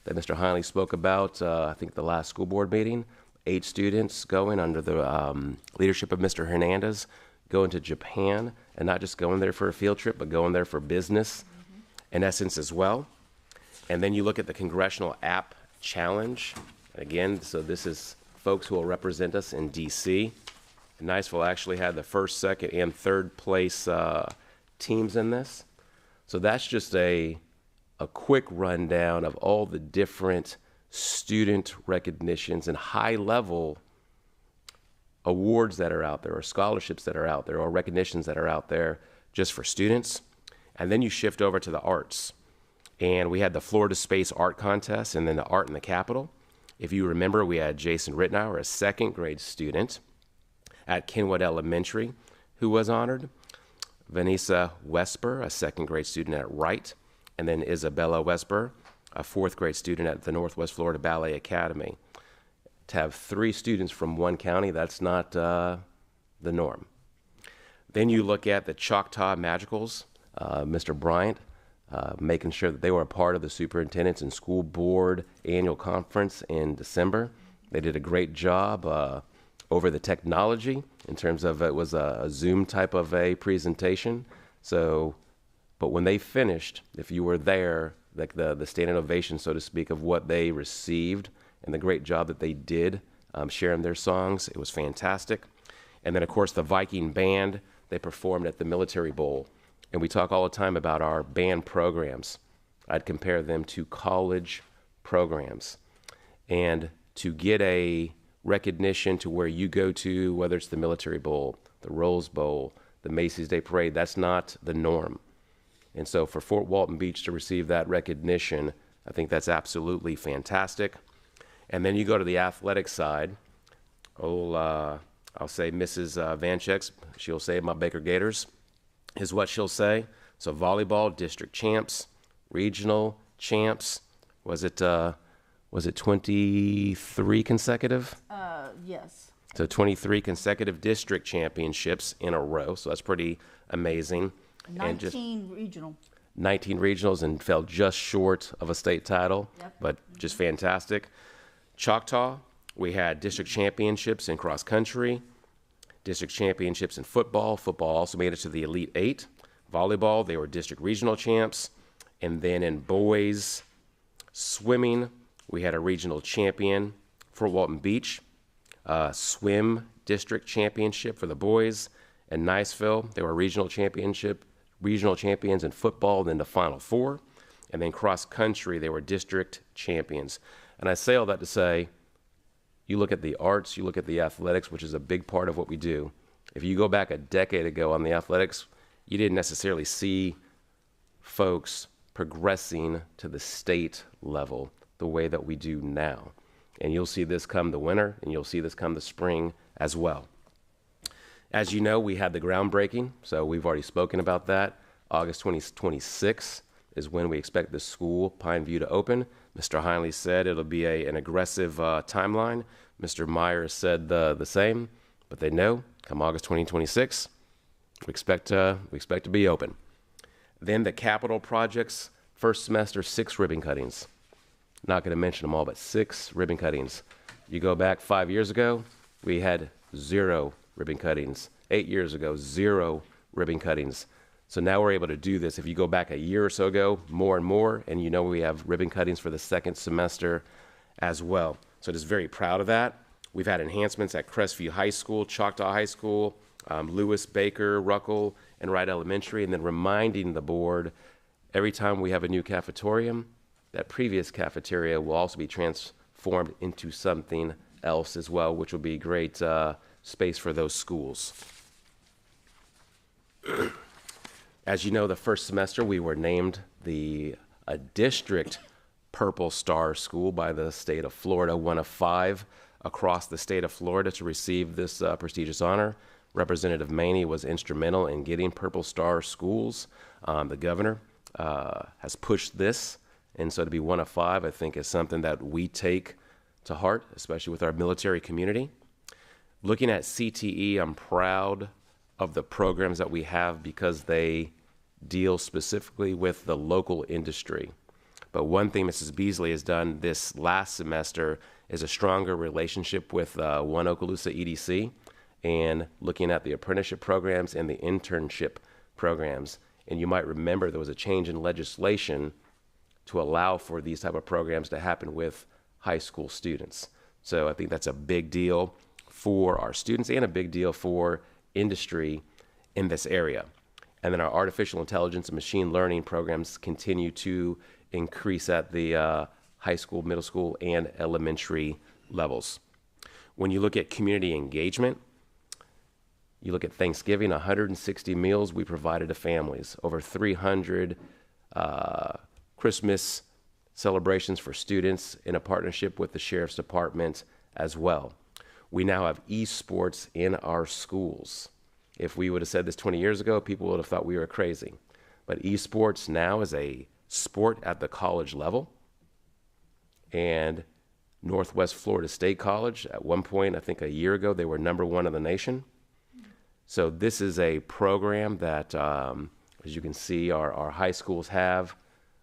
that Mr. Heinley spoke about, I think the last school board meeting. 8 students going under the leadership of Mr. Hernandez, going to Japan, and not just going there for a field trip, but going there for business, in essence as well. And then you look at the Congressional App Challenge. Again, so this is folks who will represent us in D.C. Niceville actually had the first, second, and third place teams in this. So that's just a quick rundown of all the different student recognitions and high-level awards that are out there, or scholarships that are out there, or recognitions that are out there just for students. And then you shift over to the arts. And we had the Florida Space Art Contest and then the Art in the Capitol. If you remember, we had Jason Rittenauer, a second grade student at Kenwood Elementary, who was honored. Vanessa Wesper, a second grade student at Wright. And then Isabella Wesper, a fourth grade student at the Northwest Florida Ballet Academy. To have 3 students from one county, that's not the norm. Then you look at the Choctaw Magicals, Mr. Bryant, making sure that they were a part of the superintendent's and school board annual conference in December. They did a great job over the technology in terms of it was a Zoom type of a presentation. So, but when they finished, if you were there, like the standing ovation, so to speak, of what they received and the great job that they did sharing their songs, it was fantastic. And then, of course, the Viking Band, they performed at the Military Bowl. And we talk all the time about our band programs. I'd compare them to college programs. And to get a recognition to where you go to, whether it's the Military Bowl, the Rose Bowl, the Macy's Day Parade, that's not the norm. And so for Fort Walton Beach to receive that recognition, I think that's absolutely fantastic. And then you go to the athletic side. I'll say Mrs. Vanchek, she'll say my Baker Gators is what she'll say. So volleyball, district champs, regional champs. Was it 23 consecutive? Yes. So 23 consecutive district championships in a row. So that's pretty amazing. And just 19 regional. 19 regionals and fell just short of a state title, Yep. but just fantastic. Choctaw, we had district championships in cross country, district championships in football. Football also made it to the Elite Eight. Volleyball, they were district regional champs. And then in boys swimming, we had a regional champion for Walton Beach, swim district championship for the boys. In Niceville, they were regional champions in football, then the Final Four. And then cross country, they were district champions. And I say all that to say, you look at the arts, you look at the athletics, which is a big part of what we do. If you go back a decade ago on the athletics, you didn't necessarily see folks progressing to the state level the way that we do now. And you'll see this come the winter, and you'll see this come the spring as well. As you know, we had the groundbreaking, so we've already spoken about that. August 2026 is when we expect the school, Pineview, to open. Mr. Heinley said it'll be an aggressive timeline. Mr. Myers said the same, but they know come August 2026, we expect to be open. Then the capital projects, first semester, 6 ribbon cuttings. Not going to mention them all, but 6 ribbon cuttings. You go back 5 years ago, we had 0 ribbon cuttings. 8 years ago, 0 ribbon cuttings. So now we're able to do this. If you go back a year or so ago, more and more, and you know we have ribbon cuttings for the second semester as well. So just very proud of that. We've had enhancements at Crestview High School, Choctaw High School, Lewis, Baker, Ruckle, and Wright Elementary, and then reminding the board every time we have a new cafetorium, that previous cafeteria will also be transformed into something else as well, which will be great space for those schools. As you know, the first semester we were named a district Purple Star school by the state of Florida, one of 5 across the state of Florida to receive this prestigious honor. Representative Maney was instrumental in getting Purple Star schools. The governor has pushed this, and so to be one of 5, I think, is something that we take to heart, especially with our military community. Looking at CTE, I'm proud of the programs that we have because they deal specifically with the local industry. But one thing Mrs. Beasley has done this last semester is a stronger relationship with One Okaloosa EDC and looking at the apprenticeship programs and the internship programs. And you might remember there was a change in legislation to allow for these type of programs to happen with high school students. So I think that's a big deal for our students and a big deal for industry in this area. And then our artificial intelligence and machine learning programs continue to increase at the high school, middle school, and elementary levels. When you look at community engagement, you look at Thanksgiving, 160 meals we provided to families, over 300 Christmas celebrations for students in a partnership with the Sheriff's Department as well. We now have esports in our schools. If we would have said this 20 years ago, people would have thought we were crazy. But esports now is a sport at the college level. And Northwest Florida State College, at one point, I think a year ago, they were #1 in the nation. So this is a program that, as you can see, our high schools have.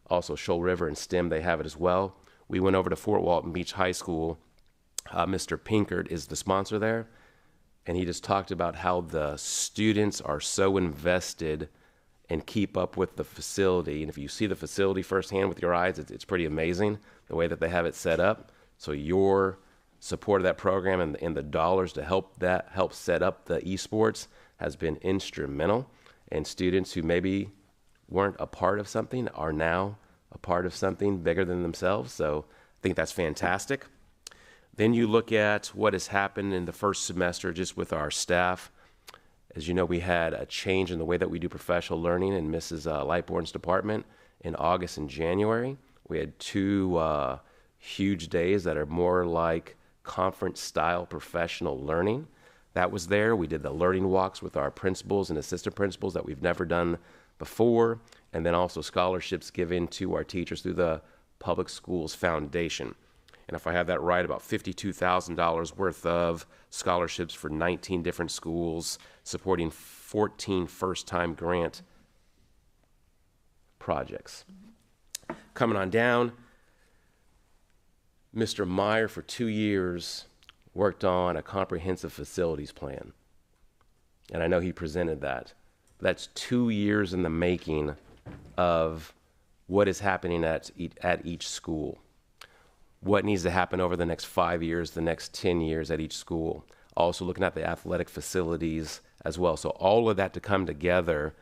Also, Shoal River and STEM, they have it as well. We went over to Fort Walton Beach High School. Mr. Pinkert is the sponsor there. And he just talked about how the students are so invested and keep up with the facility. And if you see the facility firsthand with your eyes, it's pretty amazing the way that they have it set up. So your support of that program and the dollars to help set up the esports has been instrumental. And students who maybe weren't a part of something are now a part of something bigger than themselves. So I think that's fantastic. Then you look at what has happened in the first semester just with our staff. As you know, we had a change in the way that we do professional learning in Mrs. Lightbourne's department in August and January. We had two huge days that are more like conference-style professional learning. That was there. We did the learning walks with our principals and assistant principals that we've never done before, and then also scholarships given to our teachers through the Public Schools Foundation. And if I have that right, about $52,000 worth of scholarships for 19 different schools, supporting 14 first-time grant projects. Coming on down, Mr. Meyer for 2 years worked on a comprehensive facilities plan. And I know he presented that. That's 2 years in the making of what is happening at each school. What needs to happen over the next 5 years, the next 10 years at each school. Also looking at the athletic facilities as well. So all of that to come together,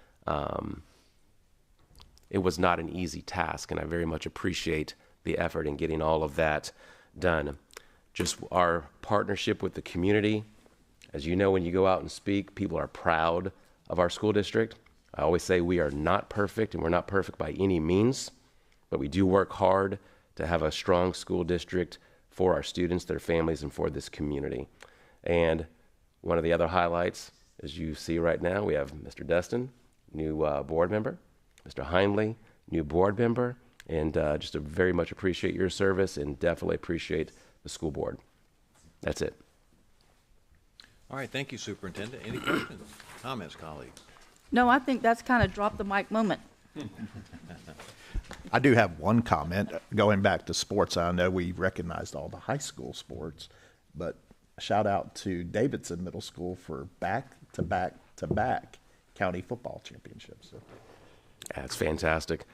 it was not an easy task, and I very much appreciate the effort in getting all of that done. Just our partnership with the community. As you know, when you go out and speak, people are proud of our school district. I always say we are not perfect, and we're not perfect by any means, but we do work hard to have a strong school district for our students, their families, and for this community. And one of the other highlights, as you see right now, we have Mr. Destin, new board member, Mr. Heinley, new board member, and just to very much appreciate your service and definitely appreciate the school board. That's it. All right, thank you, Superintendent. Any questions, comments, colleagues? No, I think that's kind of drop the mic moment. I do have one comment going back to sports. I know we recognized all the high school sports, but shout out to Davidson Middle School for back-to-back-to-back county football championships. That's fantastic.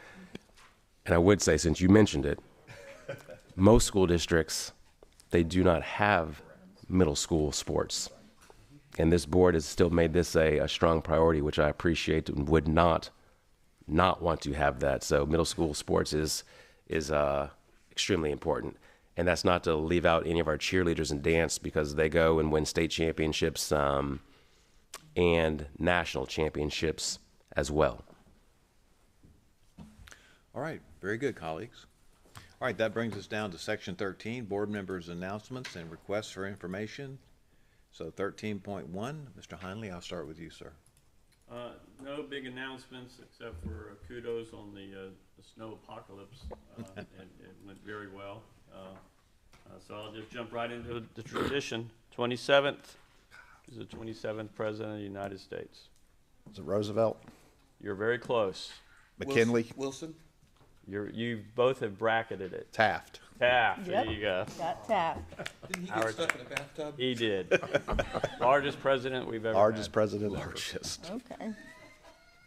And I would say, since you mentioned it, most school districts, they do not have middle school sports. And this board has still made this a strong priority, which I appreciate and would not want to have that. So middle school sports is extremely important. And that's not to leave out any of our cheerleaders and dance, because they go and win state championships and national championships as well. All right, very good, colleagues. All right, that brings us down to section 13, board members' announcements and requests for information. So 13.1, Mr. Heinley, I'll start with you, sir. No big announcements except for kudos on the snow apocalypse. It went very well. So I'll just jump right into the tradition. 27th is the 27th President of the United States. Is it Roosevelt? You're very close. McKinley? Wilson? You both have bracketed it. Taft. Taft, Yep. there you go. Got tapped. Didn't he get stuck in a bathtub? He did. Largest president we've ever Largest had. president. Largest. Okay.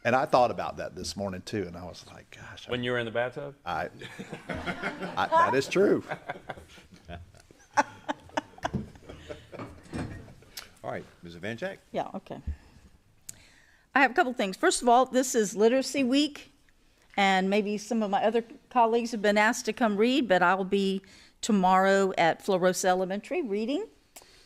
And I thought about that this morning too, and I was like, gosh. When you were in the bathtub? That is true. All right, Ms. Evanchak? Yeah, okay. I have a couple things. First of all, this is Literacy Week, and maybe some of my other colleagues have been asked to come read, but I will be tomorrow at Florosa Elementary reading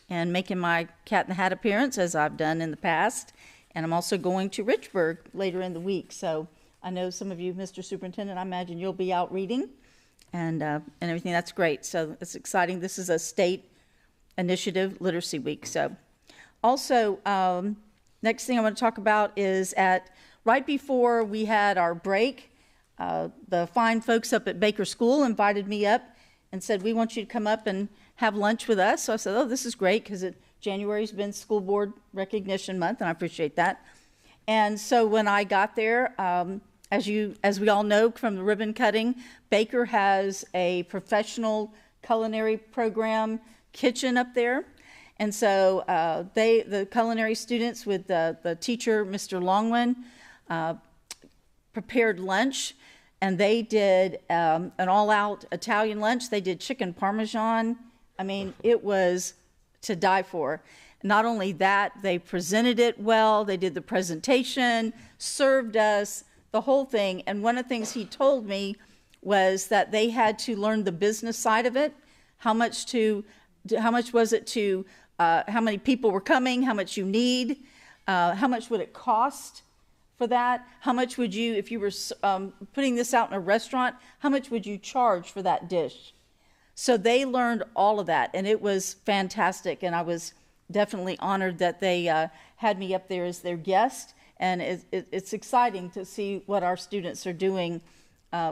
and making my Cat in the Hat appearance, as I've done in the past. And I'm also going to Richburg later in the week. So I know some of you, Mr. Superintendent, I imagine you'll be out reading and everything. That's great. So it's exciting. This is a state initiative, Literacy Week. So also, next thing I want to talk about is right before we had our break, the fine folks up at Baker School invited me up and said, we want you to come up and have lunch with us. So I said, oh, this is great, because January's been School Board Recognition Month, and I appreciate that. And so when I got there, as we all know from the ribbon cutting, Baker has a professional culinary program kitchen up there. And so the culinary students with the teacher, Mr. Longman, prepared lunch, and they did an all-out Italian lunch. They did chicken parmesan. I mean, it was to die for. Not only that, they presented it well. They did the presentation, served us, the whole thing. And one of the things he told me was that they had to learn the business side of it. How much was it to, how many people were coming, how much you need, how much would it cost for that? How much would you, if you were putting this out in a restaurant, how much would you charge for that dish? So they learned all of that, and it was fantastic, and I was definitely honored that they had me up there as their guest, and it's exciting to see what our students are doing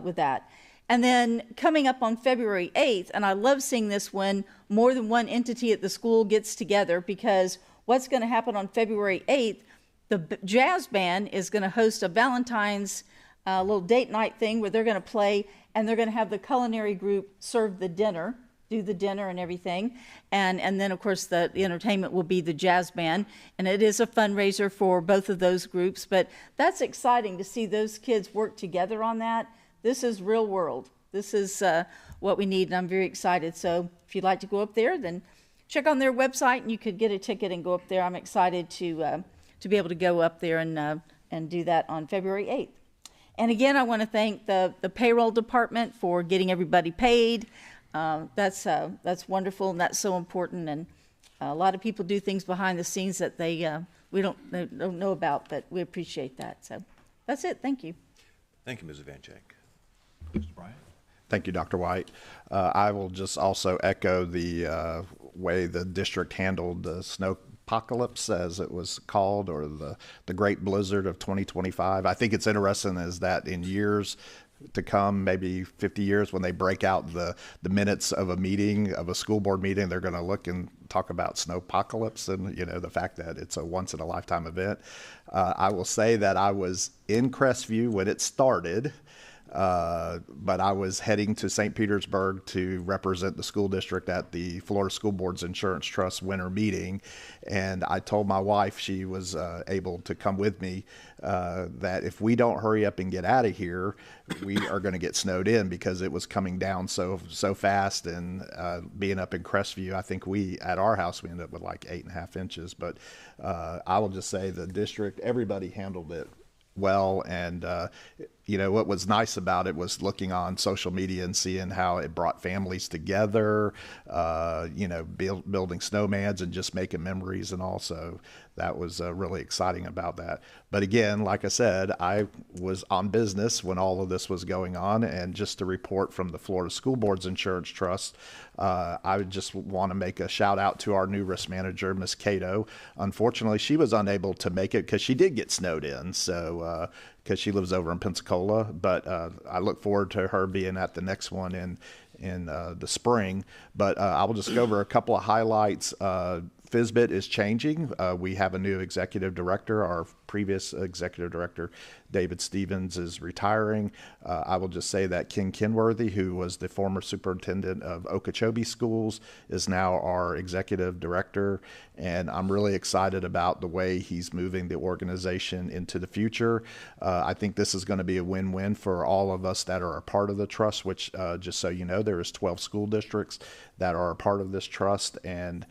with that. And then coming up on February 8th, and I love seeing this when more than one entity at the school gets together, because what's going to happen on February 8th, the jazz band is going to host a Valentine's little date night thing where they're going to play, and they're going to have the culinary group serve the dinner, do the dinner and everything. And then, of course, the entertainment will be the jazz band. And it is a fundraiser for both of those groups. But that's exciting to see those kids work together on that. This is real world. This is what we need, and I'm very excited. So if you'd like to go up there, then check on their website, and you could get a ticket and go up there. I'm excited to be able to go up there and do that on February 8th. And again, I want to thank the payroll department for getting everybody paid. That's wonderful, and that's so important. And a lot of people do things behind the scenes that we don't know about, but we appreciate that. So that's it. Thank you. Thank you, Ms. Evanchik. Mr. Bryant? Thank you, Dr. White. I will just also echo the way the district handled the snowpocalypse, as it was called, or the great blizzard of 2025. I think it's interesting is that in years to come, maybe 50 years, when they break out the minutes of a meeting, of a school board meeting, they're going to look and talk about snowpocalypse and, the fact that it's a once in a lifetime event. I will say that I was in Crestview when it started, but I was heading to St. Petersburg to represent the school district at the Florida School Boards Insurance Trust winter meeting. And I told my wife, she was able to come with me, that if we don't hurry up and get out of here, we are going to get snowed in, because it was coming down so fast. And being up in Crestview, I think at our house, we ended up with like 8.5 inches. But I will just say the district, everybody handled it well. And what was nice about it was looking on social media and seeing how it brought families together, building snowmans and just making memories. And also that was really exciting about that. But again, like I said, I was on business when all of this was going on. And just to report from the Florida School Boards Insurance Trust, I would just want to make a shout out to our new risk manager, Ms. Cato. Unfortunately, she was unable to make it because she did get snowed in. So, because she lives over in Pensacola, but I look forward to her being at the next one in the spring. But I will just go over a couple of highlights. FSBIT is changing. We have a new executive director. Our previous executive director, David Stevens, is retiring. I will just say that Ken Kenworthy, who was the former superintendent of Okeechobee Schools, is now our executive director. And I'm really excited about the way he's moving the organization into the future. I think this is going to be a win-win for all of us that are a part of the trust, which, just so you know, there is 12 school districts that are a part of this trust. And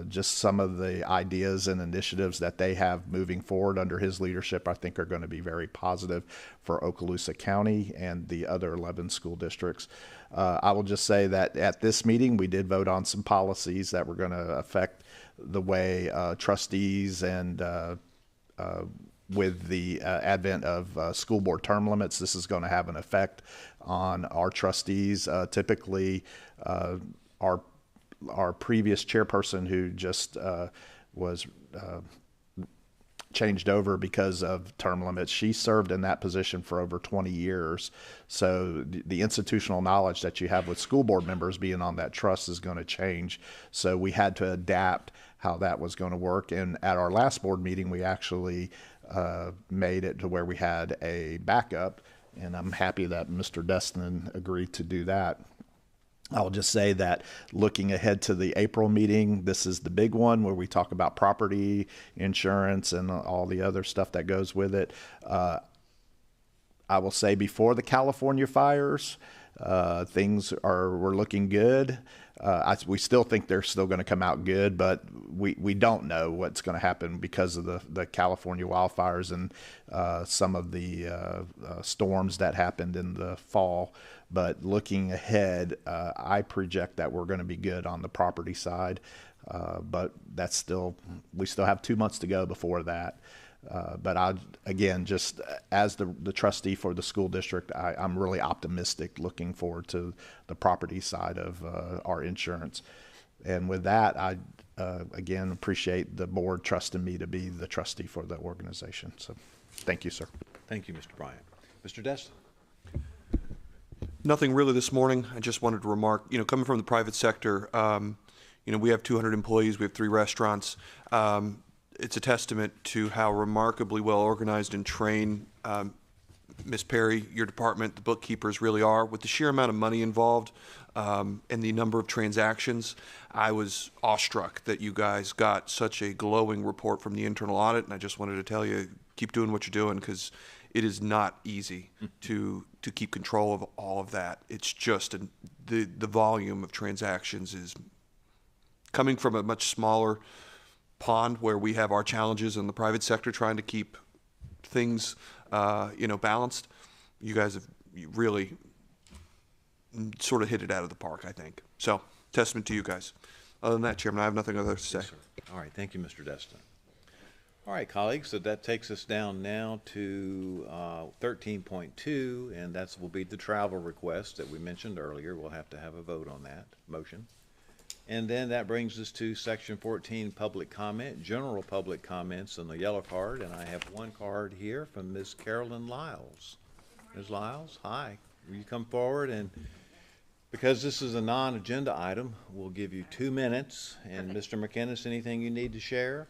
just some of the ideas and initiatives that they have moving forward under his leadership, I think are going to be very positive for Okaloosa County and the other 11 school districts. I will just say that at this meeting, we did vote on some policies that were going to affect the way trustees and with the advent of school board term limits, this is going to have an effect on our trustees. Typically, our previous chairperson, who just was changed over because of term limits, she served in that position for over 20 years. So the institutional knowledge that you have with school board members being on that trust is going to change. So we had to adapt how that was going to work. And at our last board meeting, we actually made it to where we had a backup, and I'm happy that Mr. Destin agreed to do that. I'll just say that looking ahead to the April meeting, this is the big one where we talk about property insurance and all the other stuff that goes with it. I will say before the California fires, We're looking good. We still think they're still going to come out good, but we don't know what's going to happen because of the California wildfires and some of the storms that happened in the fall. But looking ahead, I project that we're going to be good on the property side. But we still have 2 months to go before that. But again, just as the trustee for the school district, I'm really optimistic looking forward to the property side of our insurance. And with that, I again appreciate the board trusting me to be the trustee for the organization. So thank you, sir. Thank you, Mr. Bryant. Mr. Destin? Nothing really this morning. I just wanted to remark, coming from the private sector, we have 200 employees, we have 3 restaurants. It's a testament to how remarkably well organized and trained Ms. Perry, your department, the bookkeepers really are. With the sheer amount of money involved and the number of transactions, I was awestruck that you guys got such a glowing report from the internal audit, and I just wanted to tell you, keep doing what you're doing, because it is not easy to keep control of all of that. It's just the volume of transactions is coming from a much smaller pond where we have our challenges in the private sector trying to keep things balanced. You guys have really sort of hit it out of the park, I think. So, testament to you guys. Other than that, Chairman, I have nothing other to say. Yes, sir. All right, thank you, Mr. Destin. All right, colleagues, so that takes us down now to 13.2, and that will be the travel request that we mentioned earlier. We'll have to have a vote on that motion. And then that brings us to section 14, public comment, general public comments on the yellow card. And I have one card here from Ms. Carolyn Lyles. Ms. Lyles, hi. Will you come forward? And because this is a non-agenda item, we'll give you 2 minutes. And Mr. McInnes, anything you need to share?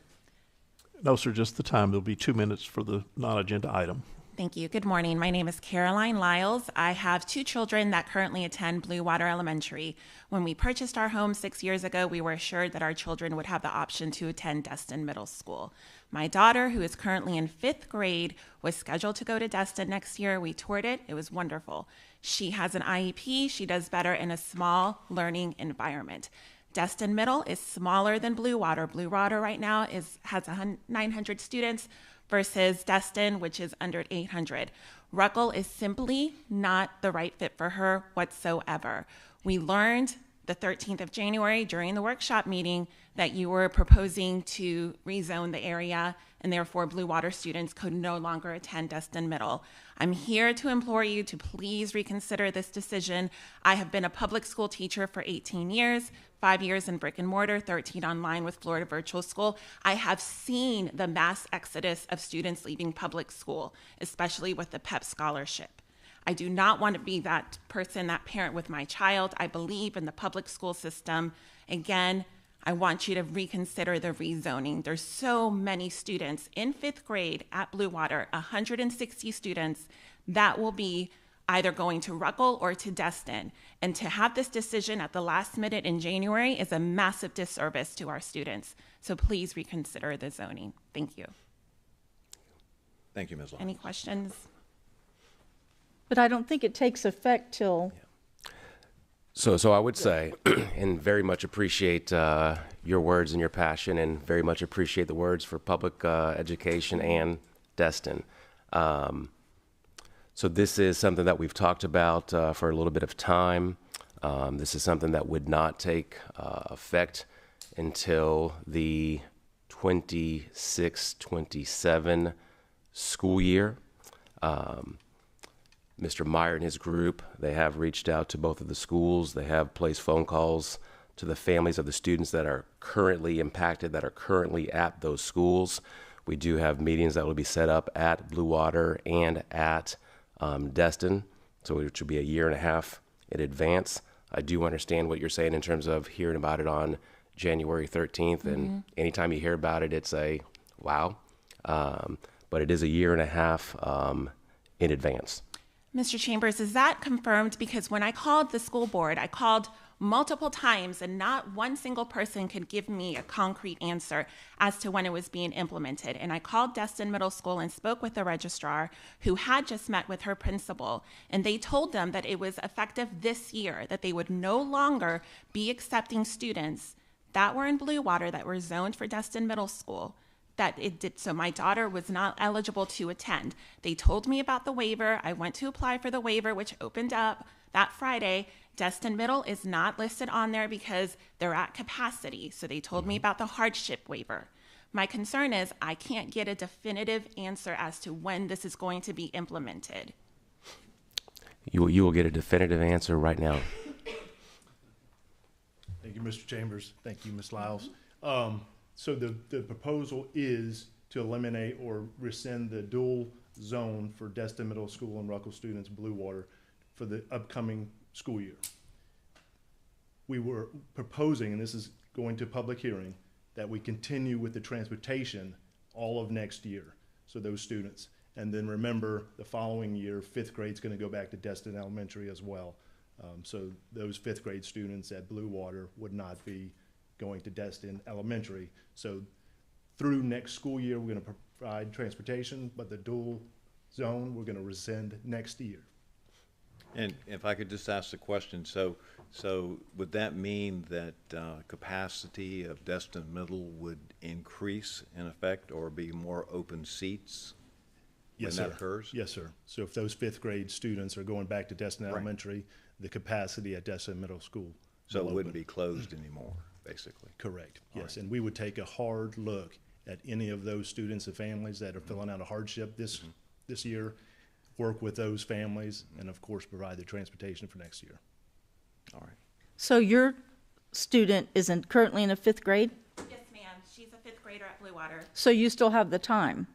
No, sir, just the time. There'll be 2 minutes for the non-agenda item. Thank you. Good morning. My name is Caroline Lyles. I have 2 children that currently attend Blue Water Elementary. When we purchased our home 6 years ago, we were assured that our children would have the option to attend Destin Middle School. My daughter, who is currently in 5th grade, was scheduled to go to Destin next year. We toured it. It was wonderful. She has an IEP. She does better in a small learning environment. Destin Middle is smaller than Blue Water. Blue Water right now has 900 students versus Destin, which is under 800. Ruckle is simply not the right fit for her whatsoever. We learned the 13th of January during the workshop meeting that you were proposing to rezone the area, and therefore Blue Water students could no longer attend Destin Middle. I'm here to implore you to please reconsider this decision. I have been a public school teacher for 18 years, 5 years in brick and mortar, 13 online with Florida Virtual School. I have seen the mass exodus of students leaving public school, especially with the PEP scholarship. I do not want to be that person, that parent with my child. I believe in the public school system. Again, I want you to reconsider the rezoning. There's so many students in 5th grade at Blue Water, 160 students that will be either going to Ruckle or to Destin. And to have this decision at the last minute in January is a massive disservice to our students. So please reconsider the zoning. Thank you. Thank you, Ms. Lyles. Any questions? But I don't think it takes effect till, So I would say, and very much appreciate your words and your passion, and very much appreciate the words for public education and Destin. So this is something that we've talked about for a little bit of time. This is something that would not take effect until the 26-27 school year. Mr. Meyer and his group, they have reached out to both of the schools. They have placed phone calls to the families of the students that are currently impacted, that are currently at those schools. We do have meetings that will be set up at Blue Water and at Destin, so which will be a year and a half in advance. I do understand what you're saying in terms of hearing about it on January 13th, and anytime you hear about it, it's a wow. But it is a year and a half in advance. Mr. Chambers, is that confirmed? Because when I called the school board, I called multiple times, and not one single person could give me a concrete answer as to when it was being implemented. And I called Destin Middle School and spoke with the registrar, who had just met with her principal, and they told them that it was effective this year, that they would no longer be accepting students that were in Blue Water that were zoned for Destin Middle School. That it did, so my daughter was not eligible to attend. They told me about the waiver. I went to apply for the waiver, which opened up that Friday. Destin Middle is not listed on there because they're at capacity. So they told me about the hardship waiver. My concern is I can't get a definitive answer as to when this is going to be implemented. You will get a definitive answer right now. Thank you, Mr. Chambers. Thank you, Ms. Lyles. So the proposal is to eliminate or rescind the dual zone for Destin Middle School and Ruckle students, Blue Water, for the upcoming school year. We were proposing, and this is going to public hearing, that we continue with the transportation all of next year, so those students. And then remember, the following year, 5th grade's going to go back to Destin Elementary as well. So those 5th grade students at Blue Water would not be going to Destin Elementary. So through next school year, we're going to provide transportation, but the dual zone, we're going to rescind next year. And if I could just ask the question, so would that mean that capacity of Destin Middle would increase in effect, or be more open seats when Yes, that sir. occurs? Yes, sir. So if those 5th grade students are going back to Destin Right. Elementary, the capacity at Destin Middle School So will it wouldn't open. be closed anymore, basically? Correct, All yes. right. And we would take a hard look at any of those students and families that are filling out a hardship this year, work with those families, and of course, provide the transportation for next year. All right. So your student isn't currently in a 5th grade, Yes, ma'am. She's a 5th grader at Blue Water. so you still have the time.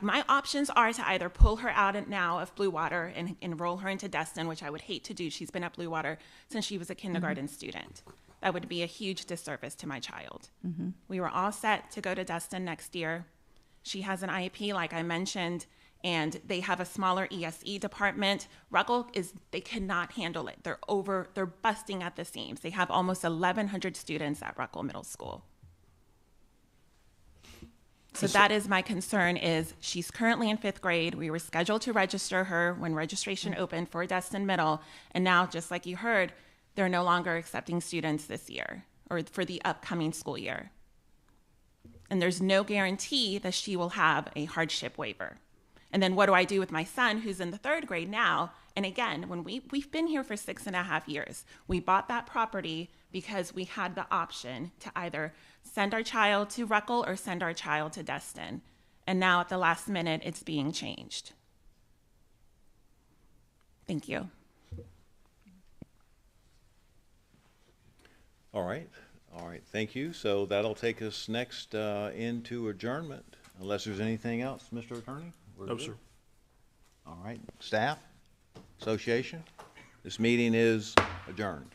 My options are to either pull her out now of Blue Water and enroll her into Destin, which I would hate to do. She's been at Blue Water since she was a kindergarten student. That would be a huge disservice to my child. We were all set to go to Destin next year. She has an IEP, like I mentioned, and they have a smaller ESE department. Ruckle they cannot handle it. They're busting at the seams. They have almost 1,100 students at Ruckle Middle School. So that is my concern. Is she's currently in 5th grade. We were scheduled to register her when registration opened for Destin Middle, and now, just like you heard, they're no longer accepting students this year or for the upcoming school year. And there's no guarantee that she will have a hardship waiver. And then what do I do with my son, who's in the 3rd grade now? And again, when we've been here for 6.5 years. We bought that property because we had the option to either send our child to Ruckle or send our child to Destin. And now at the last minute, it's being changed. Thank you. All right. Thank you. So that'll take us next into adjournment, unless there's anything else, Mr. Attorney? We're No, good? sir. All right. Staff, association, this meeting is adjourned.